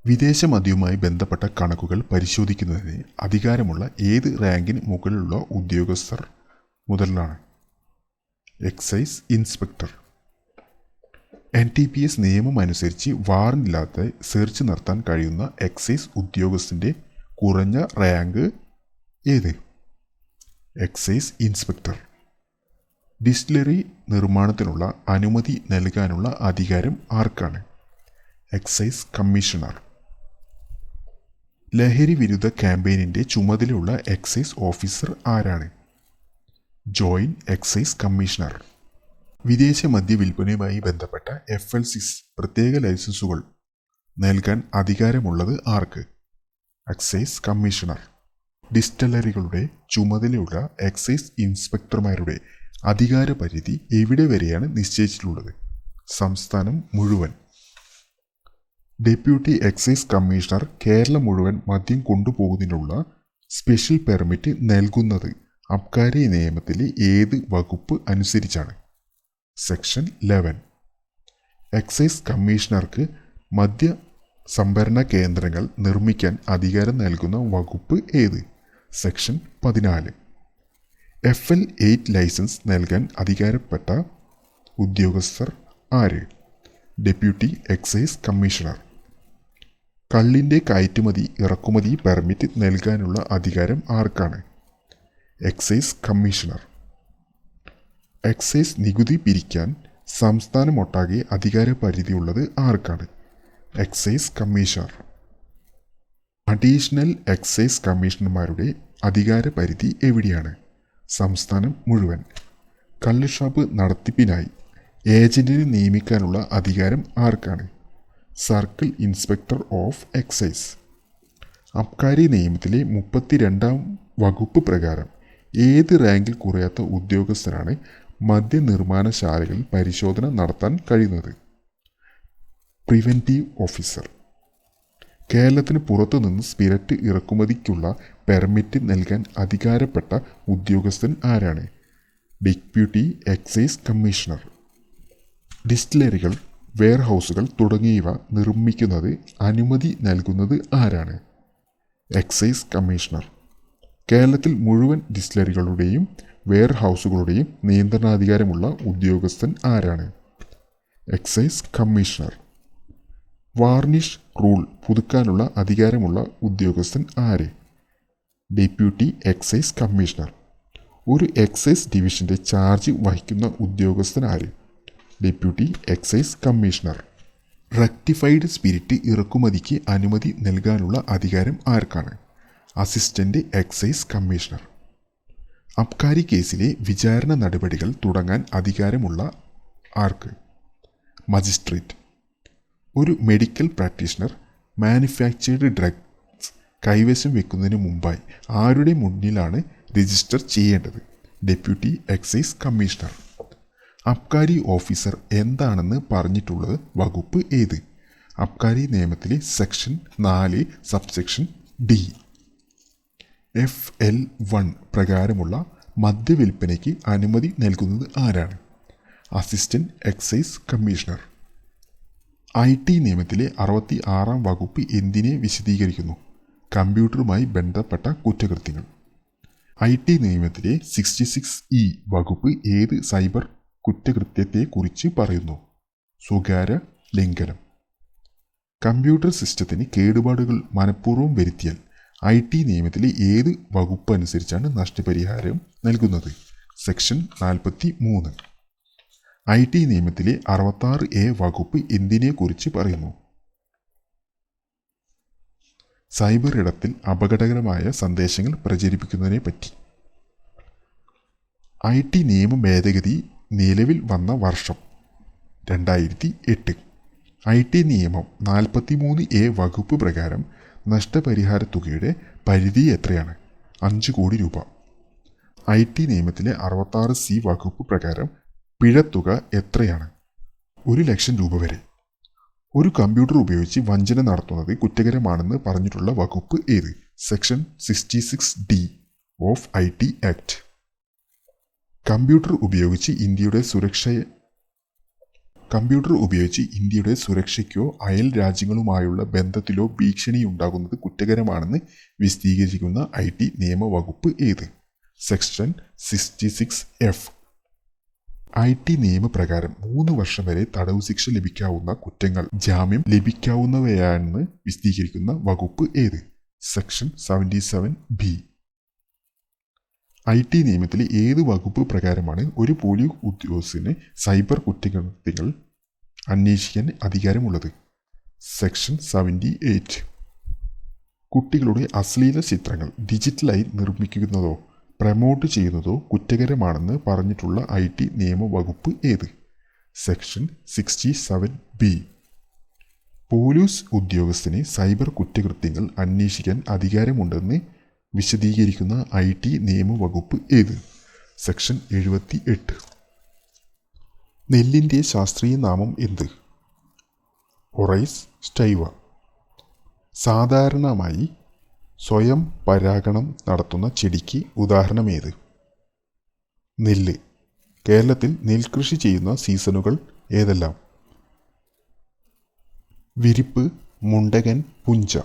വിദേശ മദ്യവുമായി ബന്ധപ്പെട്ട കണക്കുകൾ പരിശോധിക്കുന്നതിന് അധികാരമുള്ള ഏത് റാങ്കിന് മുകളിലുള്ള ഉദ്യോഗസ്ഥർ മുതലാണ്? Excise inspector. NTPS നിയമം അനുസരിച്ച് വാറന്റില്ലാതെ സെർച്ച് നടത്താൻ കഴിയുന്ന എക്സൈസ് ഉദ്യോഗസ്ഥൻ്റെ കുറഞ്ഞ റാങ്ക് ഏത്? Excise inspector. ഡിസ്റ്റിലറി നിർമ്മാണത്തിനുള്ള അനുമതി നൽകാനുള്ള അധികാരം ആർക്കാണ്? Excise commissioner. ലഹരി വിരുദ്ധ ക്യാമ്പയിനിൻ്റെ ചുമതലയുള്ള എക്സൈസ് ഓഫീസർ ആരാണ്? Joint excise commissioner. വിദേശ മദ്യ വിൽപ്പനയുമായി ബന്ധപ്പെട്ട FL6 പ്രത്യേക ലൈസൻസുകൾ നൽകാൻ അധികാരമുള്ളത് ആർക്ക്? Excise commissioner. ഡിസ്റ്റിലറികളുടെ ചുമതലയുള്ള എക്സൈസ് ഇൻസ്പെക്ടർമാരുടെ അധികാരപരിധി എവിടെ വരെയാണ് നിശ്ചയിച്ചിട്ടുള്ളത്? സംസ്ഥാനം മുഴുവൻ. ഡെപ്യൂട്ടി എക്സൈസ് കമ്മീഷണർ കേരളം മുഴുവൻ മദ്യം കൊണ്ടുപോകുന്നതിനുള്ള സ്പെഷ്യൽ പെർമിറ്റ് നൽകുന്നത് അബ്കാരി നിയമത്തിലെ ഏത് വകുപ്പ് അനുസരിച്ചാണ്? സെക്ഷൻ 11. എക്സൈസ് കമ്മീഷണർക്ക് മദ്യ സംഭരണ കേന്ദ്രങ്ങൾ നിർമ്മിക്കാൻ അധികാരം നൽകുന്ന വകുപ്പ് ഏത്? സെക്ഷൻ 14. FL8 ലൈസൻസ് നൽകാൻ അധികാരപ്പെട്ട ഉദ്യോഗസ്ഥർ ആര്? Deputy excise commissioner. കള്ളിൻ്റെ കയറ്റുമതി ഇറക്കുമതി പെർമിറ്റ് നൽകാനുള്ള അധികാരം ആർക്കാണ്? Excise commissioner. എക്സൈസ് നികുതി പിരിക്കാൻ സംസ്ഥാനമൊട്ടാകെ അധികാര പരിധിയുള്ളത് ആർക്കാണ്? Excise commissioner. അഡീഷണൽ എക്സൈസ് കമ്മീഷണർമാരുടെ അധികാര പരിധി എവിടെയാണ്? സംസ്ഥാനം മുഴുവൻ. കള്ളുഷാപ്പ് നടത്തിപ്പിനായി ഏജന്റിനെ നിയമിക്കാനുള്ള അധികാരം ആർക്കാണ്? Circle inspector of excise. അബ്കാരി നിയമത്തിലെ 32-ാം വകുപ്പ് പ്രകാരം ഏത് റാങ്കിൽ കുറയാത്ത ഉദ്യോഗസ്ഥനാണ് മദ്യനിർമ്മാണശാലകളിൽ പരിശോധന നടത്താൻ കഴിയുന്നത്? Preventive officer. കേരളത്തിന് പുറത്തുനിന്ന് സ്പിരിറ്റ് ഇറക്കുമതിക്കുള്ള പെർമിറ്റ് നൽകാൻ അധികാരപ്പെട്ട ഉദ്യോഗസ്ഥൻ ആരാണ്? Deputy excise commissioner. ഡിസ്റ്റിലറികൾ, വെയർഹൗസുകൾ തുടങ്ങിയവ നിർമ്മിക്കുന്നത് അനുമതി നൽകുന്നത് ആരാണ്? Excise commissioner. കേരളത്തിൽ മുഴുവൻ ഡിസ്റ്റിലറികളുടെയും വെയർഹൗസുകളുടെയും നിയന്ത്രണാധികാരമുള്ള ഉദ്യോഗസ്ഥൻ ആരാണ്? Excise commissioner. വാർണിഷ് റൂൾ പുതുക്കാനുള്ള അധികാരമുള്ള ഉദ്യോഗസ്ഥൻ ആര്? Deputy excise commissioner. ഒരു എക്സൈസ് ഡിവിഷന്റെ ചാർജ് വഹിക്കുന്ന ഉദ്യോഗസ്ഥൻ ആര്? Deputy excise commissioner. Rectified spirit ഇറക്കുമതിക്ക് അനുമതി നൽകാനുള്ള അധികാരം ആർക്കാണ്? Assistant excise commissioner. അബ്കാരി കേസിലെ വിചാരണ നടപടികൾ തുടങ്ങാൻ അധികാരമുള്ള ആർക്ക്? മജിസ്ട്രേറ്റ്. ഒരു മെഡിക്കൽ പ്രാക്ടീഷണർ മാനുഫാക്ചേർഡ് ഡ്രഗ്സ് കൈവശം വെക്കുന്നതിന് മുമ്പായി ആരുടെ മുന്നിലാണ് രജിസ്റ്റർ ചെയ്യേണ്ടത്? Deputy excise commissioner. അബ്കാരി ഓഫീസർ എന്താണെന്ന് പറഞ്ഞിട്ടുള്ളത് വകുപ്പ് ഏത്? അബ്കാരി നിയമത്തിലെ സെക്ഷൻ 4 സബ്സെക്ഷൻ D. FL1 പ്രകാരമുള്ള മദ്യവിൽപ്പനയ്ക്ക് അനുമതി നൽകുന്നത് ആരാണ്? Assistant excise commissioner. IT നിയമത്തിലെ 66-ാം വകുപ്പ് എന്തിനെ വിശദീകരിക്കുന്നു? കമ്പ്യൂട്ടറുമായി ബന്ധപ്പെട്ട കുറ്റകൃത്യങ്ങൾ. IT നിയമത്തിലെ 66E വകുപ്പ് ഏത് സൈബർ കുറ്റകൃത്യത്തെക്കുറിച്ച് പറയുന്നു? സ്വകാര്യ ലംഘനം. കമ്പ്യൂട്ടർ സിസ്റ്റത്തിന് കേടുപാടുകൾ മനഃപൂർവ്വം വരുത്തിയാൽ IT നിയമത്തിലെ ഏത് വകുപ്പ് അനുസരിച്ചാണ് നഷ്ടപരിഹാരം നൽകുന്നത്? സെക്ഷൻ 43. IT നിയമത്തിലെ 66A വകുപ്പ് എന്തിനെക്കുറിച്ച് പറയുന്നു? സൈബർ ഇടത്തിൽ അപകടകരമായ സന്ദേശങ്ങൾ പ്രചരിപ്പിക്കുന്നതിനെ പറ്റി. IT നിയമ ഭേദഗതി നിലവിൽ വന്ന വർഷം 2008. IT നിയമം 43A വകുപ്പ് പ്രകാരം നഷ്ടപരിഹാര തുകയുടെ പരിധി എത്രയാണ്? 5 കോടി രൂപ. IT നിയമത്തിലെ 66C വകുപ്പ് പ്രകാരം പിഴത്തുക എത്രയാണ്? 1 ലക്ഷം രൂപ വരെ. ഒരു കമ്പ്യൂട്ടർ ഉപയോഗിച്ച് വഞ്ചന നടത്തുന്നത് കുറ്റകരമാണെന്ന് പറഞ്ഞിട്ടുള്ള വകുപ്പ് ഏത്? Section 66D of IT act. Computer ഉപയോഗിച്ച് ഇന്ത്യയുടെ സുരക്ഷയ്ക്കോ അയൽ രാജ്യങ്ങളുമായുള്ള ബന്ധത്തിലോ ഭീഷണിയുണ്ടാകുന്നത് കുറ്റകരമാണെന്ന് വിശദീകരിക്കുന്ന IT നിയമവകുപ്പ് ഏത്? Section 66F. IT നിയമപ്രകാരം 3 വർഷം വരെ തടവ് ശിക്ഷ ലഭിക്കാവുന്ന കുറ്റങ്ങൾ ജാമ്യം ലഭിക്കാവുന്നവയാണെന്ന് വിശദീകരിക്കുന്ന വകുപ്പ് ഏത്? Section 77B. IT നിയമത്തിലെ ഏത് വകുപ്പ് പ്രകാരമാണ് ഒരു പോലീസ് ഉദ്യോഗസ്ഥന് സൈബർ കുറ്റകൃത്യങ്ങൾ അന്വേഷിക്കാൻ അധികാരമുള്ളത്? സെക്ഷൻ 78. കുട്ടികളുടെ അശ്ലീല ചിത്രങ്ങൾ ഡിജിറ്റലായി നിർമ്മിക്കുന്നതോ പ്രമോട്ട് ചെയ്യുന്നതോ കുറ്റകരമാണെന്ന് പറഞ്ഞിട്ടുള്ള IT നിയമവകുപ്പ് ഏത്? Section 67B. പോലീസ് ഉദ്യോഗസ്ഥന് സൈബർ കുറ്റകൃത്യങ്ങൾ അന്വേഷിക്കാൻ അധികാരമുണ്ടെന്ന് വിശദീകരിക്കുന്ന IT നിയമവകുപ്പ് ഏത്? സെക്ഷൻ 78. നെല്ലിൻ്റെ ശാസ്ത്രീയ നാമം എന്ത്? ഒറൈസ് സ്റ്റൈവ. സാധാരണമായി സ്വയം പരാഗണം നടത്തുന്ന ചെടിക്ക് ഉദാഹരണമേത്? നെല്ല്. കേരളത്തിൽ നെൽകൃഷി ചെയ്യുന്ന സീസണുകൾ ഏതെല്ലാം? വിരിപ്പ്, മുണ്ടകൻ, പുഞ്ച.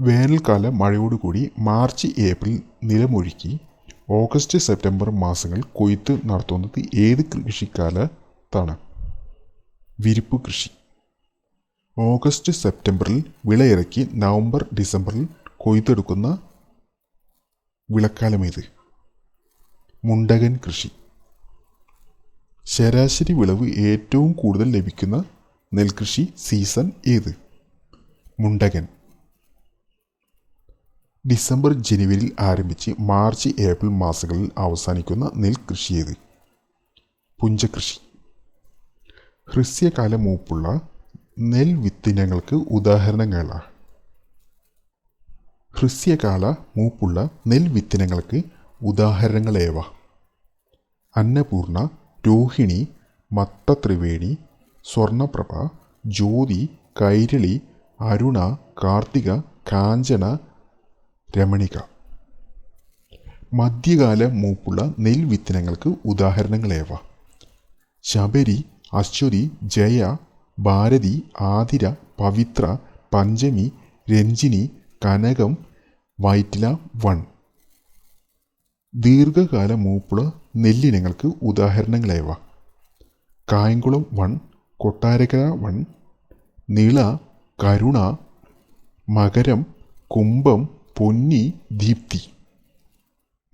വേനൽക്കാല മഴയോടുകൂടി മാർച്ച് ഏപ്രിൽ നിലമൊഴുക്കി ഓഗസ്റ്റ് സെപ്റ്റംബർ മാസങ്ങൾ കൊയ്ത്ത് നടത്തുന്നത് ഏത് കൃഷിക്കാലത്താണ്? വിരിപ്പ് കൃഷി. ഓഗസ്റ്റ് സെപ്റ്റംബറിൽ വിളയിറക്കി നവംബർ ഡിസംബറിൽ കൊയ്തെടുക്കുന്ന വിളക്കാലമേത്? മുണ്ടകൻ കൃഷി. ശരാശരി വിളവ് ഏറ്റവും കൂടുതൽ ലഭിക്കുന്ന നെൽകൃഷി സീസൺ ഏത്? മുണ്ടകൻ. ഡിസംബർ ജനുവരിയിൽ ആരംഭിച്ച് മാർച്ച് ഏപ്രിൽ മാസങ്ങളിൽ അവസാനിക്കുന്ന നെൽകൃഷി ഏത്? പുഞ്ചകൃഷി. ഹ്രസ്വകാല മൂപ്പുള്ള നെൽവിത്തിനങ്ങൾക്ക് ഉദാഹരണങ്ങളാണ്. ഹ്രസ്വകാല മൂപ്പുള്ള നെൽവിത്തിനങ്ങൾക്ക് ഉദാഹരണങ്ങളേവ? അന്നപൂർണ, രോഹിണി, മത്തത്രിവേണി, സ്വർണപ്രഭ, ജ്യോതി, കൈരളി, അരുണ, കാർത്തിക, കാഞ്ചന, രമണിക. മധ്യകാല മൂപ്പുള്ള നെൽവിത്തിനങ്ങൾക്ക് ഉദാഹരണങ്ങളേവ? ശബരി, അശ്വതി, ജയ, ഭാരതി, ആതിര, പവിത്ര, പഞ്ചമി, രഞ്ജിനി, കനകം, വൈറ്റില, വൺ. ദീർഘകാല മൂപ്പുള്ള നെല്ലിനങ്ങൾക്ക് ഉദാഹരണങ്ങളേവ? കായംകുളം വൺ, കൊട്ടാരക്കര വൺ, നിള, കരുണ, മകരം, കുംഭം, പൊന്നി, ദീപ്തി.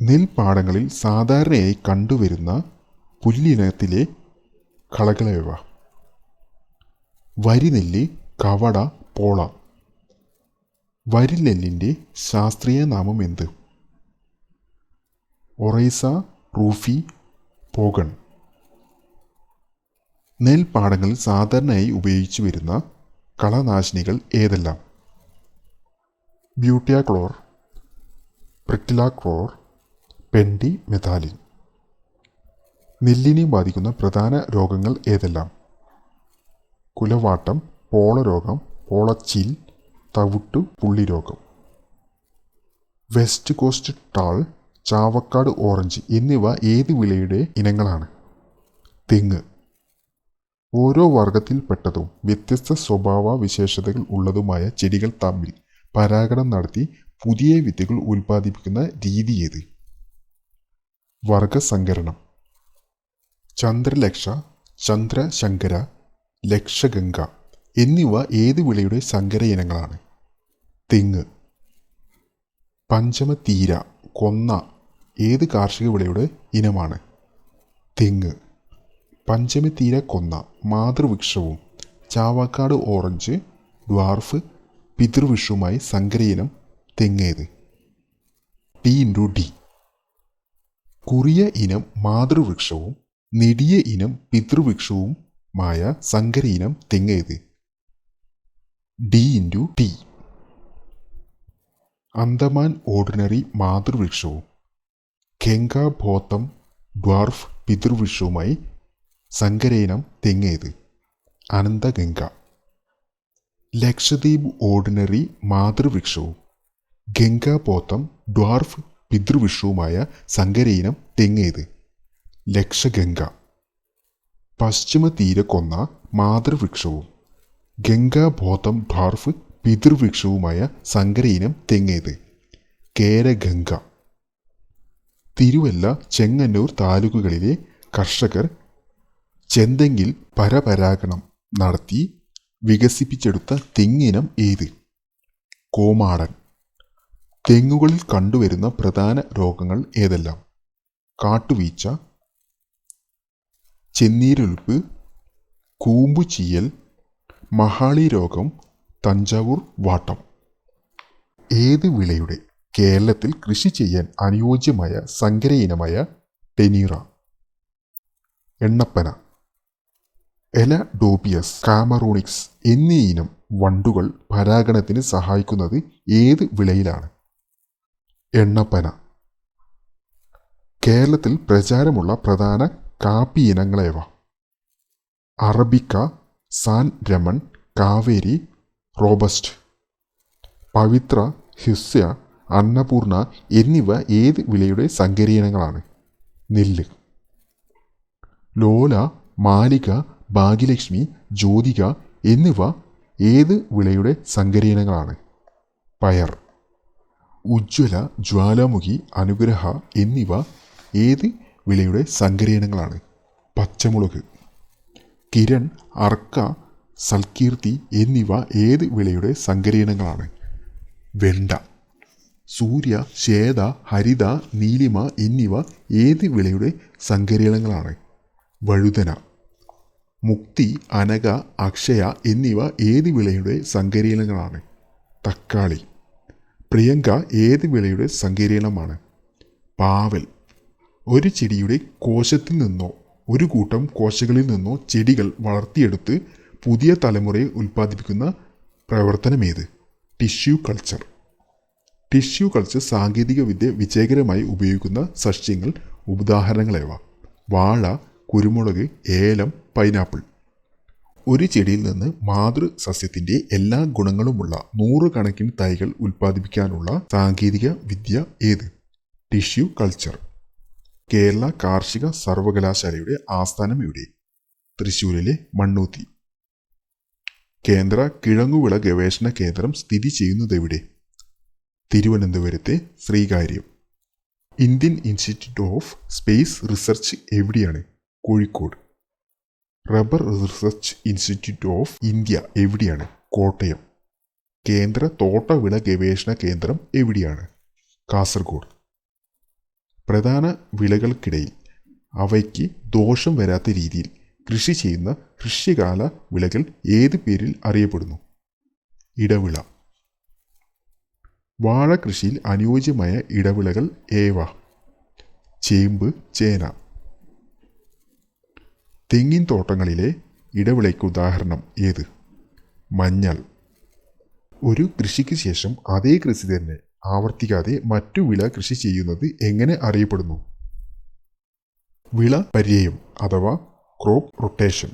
നെൽപ്പാടങ്ങളിൽ സാധാരണയായി കണ്ടുവരുന്ന പുല്ലിനത്തിലെ കളകളേവ? വരിനെല്ല്, കവട, പോള. വരിനെല്ലിൻ്റെ ശാസ്ത്രീയ നാമം എന്ത്? ഒറൈസ റൂഫി പോഗൺ. നെൽപ്പാടങ്ങളിൽ സാധാരണയായി ഉപയോഗിച്ചു വരുന്ന കളനാശിനികൾ ഏതെല്ലാം? ബ്യൂട്ടിയാക്ലോർ, പ്രിറ്റിലാക്ലോർ, പെൻഡി മെഥാലിൻ. നെല്ലിനെ ബാധിക്കുന്ന പ്രധാന രോഗങ്ങൾ ഏതെല്ലാം? കുലവാട്ടം, പോളരോഗം, പോളച്ചീൽ, തവിട്ടു പുള്ളി രോഗം. West cost tall, Chavakkad orange എന്നിവ ഏത് വിളയുടെ ഇനങ്ങളാണ്? തെങ്ങ്. ഓരോ വർഗത്തിൽപ്പെട്ടതും വ്യത്യസ്ത സ്വഭാവ വിശേഷതകൾ ഉള്ളതുമായ ചെടികൾ തമ്മിൽ പരാഗണം നടത്തി പുതിയ വിത്തുകൾ ഉൽപ്പാദിപ്പിക്കുന്ന രീതി ഏത്? വർഗസങ്കരണം. ചന്ദ്രലക്ഷ, ചന്ദ്രശങ്കര, ലക്ഷഗംഗ എന്നിവ ഏത് വിളയുടെ സങ്കര ഇനങ്ങളാണ്? തെങ്ങ്. പഞ്ചമതീര, കൊന്ന ഏത് കാർഷിക വിളയുടെ ഇനമാണ്? തെങ്ങ്. പഞ്ചമതീര കൊന്ന മാതൃവൃക്ഷവും ചാവക്കാട് ഓറഞ്ച് ഡ്വാർഫ് പിതൃവൃക്ഷവുമായി സങ്കരയിനം തെങ്ങേത്? P/D. കുറിയ ഇനം മാതൃവൃക്ഷവും നെടിയ ഇനം പിതൃവൃക്ഷവുമായ സങ്കര ഇനം തെങ്ങേത്? D/T. അന്തമാൻ ഓർഡിനറി മാതൃവൃക്ഷവും ഗംഗാബോധം ഡ്വാർഫ് പിതൃവൃക്ഷവുമായി സങ്കരയിനം തെങ്ങേത്? അനന്തഗംഗ. ലക്ഷദ്വീപ് ഓർഡിനറി മാതൃവൃക്ഷവും ഗംഗാബോധം ഡ്വാർഫ് പിതൃവൃക്ഷവുമായ സങ്കരയിനം തെങ്ങേത്? ലക്ഷഗംഗ. പശ്ചിമതീര കൊന്ന മാതൃവൃക്ഷവും ഗംഗാബോധം ഡ്വാർഫ് പിതൃവൃക്ഷവുമായ സങ്കരയിനം തെങ്ങേത്? കേരഗംഗ. തിരുവല്ല, ചെങ്ങന്നൂർ താലൂക്കുകളിലെ കർഷകർ ചെന്തെങ്ങിൽ പരപരാഗണം നടത്തി വികസിപ്പിച്ചെടുത്ത തെങ്ങിനം ഏത്? കോമാടൻ. തെങ്ങുകളിൽ കണ്ടുവരുന്ന പ്രധാന രോഗങ്ങൾ ഏതെല്ലാം? കാട്ടുവീഴ്ച, ചെന്നീരൊലിപ്പ്, കൂമ്പുചീയൽ, മഹാളി രോഗം, തഞ്ചാവൂർ വാട്ടം. ഏത് വിളയുടെ കേരളത്തിൽ കൃഷി ചെയ്യാൻ അനുയോജ്യമായ സങ്കര ഇനമായ ടെനീറ? എണ്ണപ്പന. എലഡോബിയസ്, കാമറൂണിക്സ് എന്നീ ഇനം വണ്ടുകൾ പരാഗണത്തിന് സഹായിക്കുന്നത് ഏത് വിളയിലാണ്? എണ്ണപ്പന. കേരളത്തിൽ പ്രചാരമുള്ള പ്രധാന കാപ്പി ഇനങ്ങളേവ? Arabica, San Raman, Kaveri, robust. പവിത്ര, ഹിസ്യ, അന്നപൂർണ എന്നിവ ഏത് വിളയുടെ സങ്കരയിനങ്ങളാണ്? നെല്ല്. ലോല, മാലിക, ഭാഗ്യലക്ഷ്മി, ജ്യോതിക എന്നിവ ഏത് വിളയുടെ സങ്കരയിനങ്ങളാണ്? പയർ. ഉജ്ജ്വല, ജ്വാലാമുഖി, അനുഗ്രഹ എന്നിവ ഏത് വിളയുടെ സങ്കരയിനങ്ങളാണ്? പച്ചമുളക്. കിരൺ, അർക്ക, സൽകീർത്തി എന്നിവ ഏത് വിളയുടെ സങ്കരയിനങ്ങളാണ്? വെണ്ട. സൂര്യ, ശ്വേത, ഹരിത, നീലിമ എന്നിവ ഏത് വിളയുടെ സങ്കരയിനങ്ങളാണ്? വഴുതന. മുക്തി, അനഘ, അക്ഷയ എന്നിവ ഏത് വിളയുടെ സങ്കരയിനങ്ങളാണ്? തക്കാളി. പ്രിയങ്ക ഏത് വിളയുടെ സങ്കരയിനമാണ്? പാവൽ. ഒരു ചെടിയുടെ കോശത്തിൽ നിന്നോ ഒരു കൂട്ടം കോശങ്ങളിൽ നിന്നോ ചെടികൾ വളർത്തിയെടുത്ത് പുതിയ തലമുറയെ ഉൽപ്പാദിപ്പിക്കുന്ന പ്രവർത്തനമേത്? Tissue culture. ടിഷ്യൂ കൾച്ചർ സാങ്കേതിക വിദ്യ വിജയകരമായി ഉപയോഗിക്കുന്ന സസ്യങ്ങൾ ഉദാഹരണങ്ങളേവ? വാഴ, കുരുമുളക്, ഏലം, പൈനാപ്പിൾ. ഒരു ചെടിയിൽ നിന്ന് മാതൃ സസ്യത്തിൻ്റെ എല്ലാ ഗുണങ്ങളുമുള്ള 100 കണക്കിന് തൈകൾ ഉൽപ്പാദിപ്പിക്കാനുള്ള സാങ്കേതിക വിദ്യ ഏത്? Tissue culture. കേരള കാർഷിക സർവകലാശാലയുടെ ആസ്ഥാനം എവിടെ? തൃശ്ശൂരിലെ മണ്ണൂത്തി. കേന്ദ്ര കിഴങ്ങുവിള ഗവേഷണ കേന്ദ്രം സ്ഥിതി ചെയ്യുന്നതെവിടെ? തിരുവനന്തപുരത്തെ Sreekaryam. Indian institute of space research എവിടെയാണ്? Kozhikode. Rubber research institute of India എവിടെയാണ്? കോട്ടയം. കേന്ദ്ര തോട്ടവിള ഗവേഷണ കേന്ദ്രം എവിടെയാണ്? കാസർഗോഡ്. പ്രധാന വിളകൾക്കിടയിൽ അവയ്ക്ക് ദോഷം വരാത്ത രീതിയിൽ കൃഷി ചെയ്യുന്ന കൃഷികാല വിളകൾ ഏത് പേരിൽ അറിയപ്പെടുന്നു? ഇടവിള. വാഴ കൃഷിയിൽ അനുയോജ്യമായ ഇടവിളകൾ ഏവ? ചേമ്പ്, ചേന. തെങ്ങിൻ തോട്ടങ്ങളിലെ ഇടവിളയ്ക്ക് ഉദാഹരണം ഏത്? മഞ്ഞൾ. ഒരു കൃഷിക്ക് ശേഷം അതേ കൃഷി തന്നെ ആവർത്തിക്കാതെ മറ്റു വിള കൃഷി ചെയ്യുന്നത് എങ്ങനെ അറിയപ്പെടുന്നു? വിള പര്യയം അഥവാ ക്രോപ്പ് റൊട്ടേഷൻ.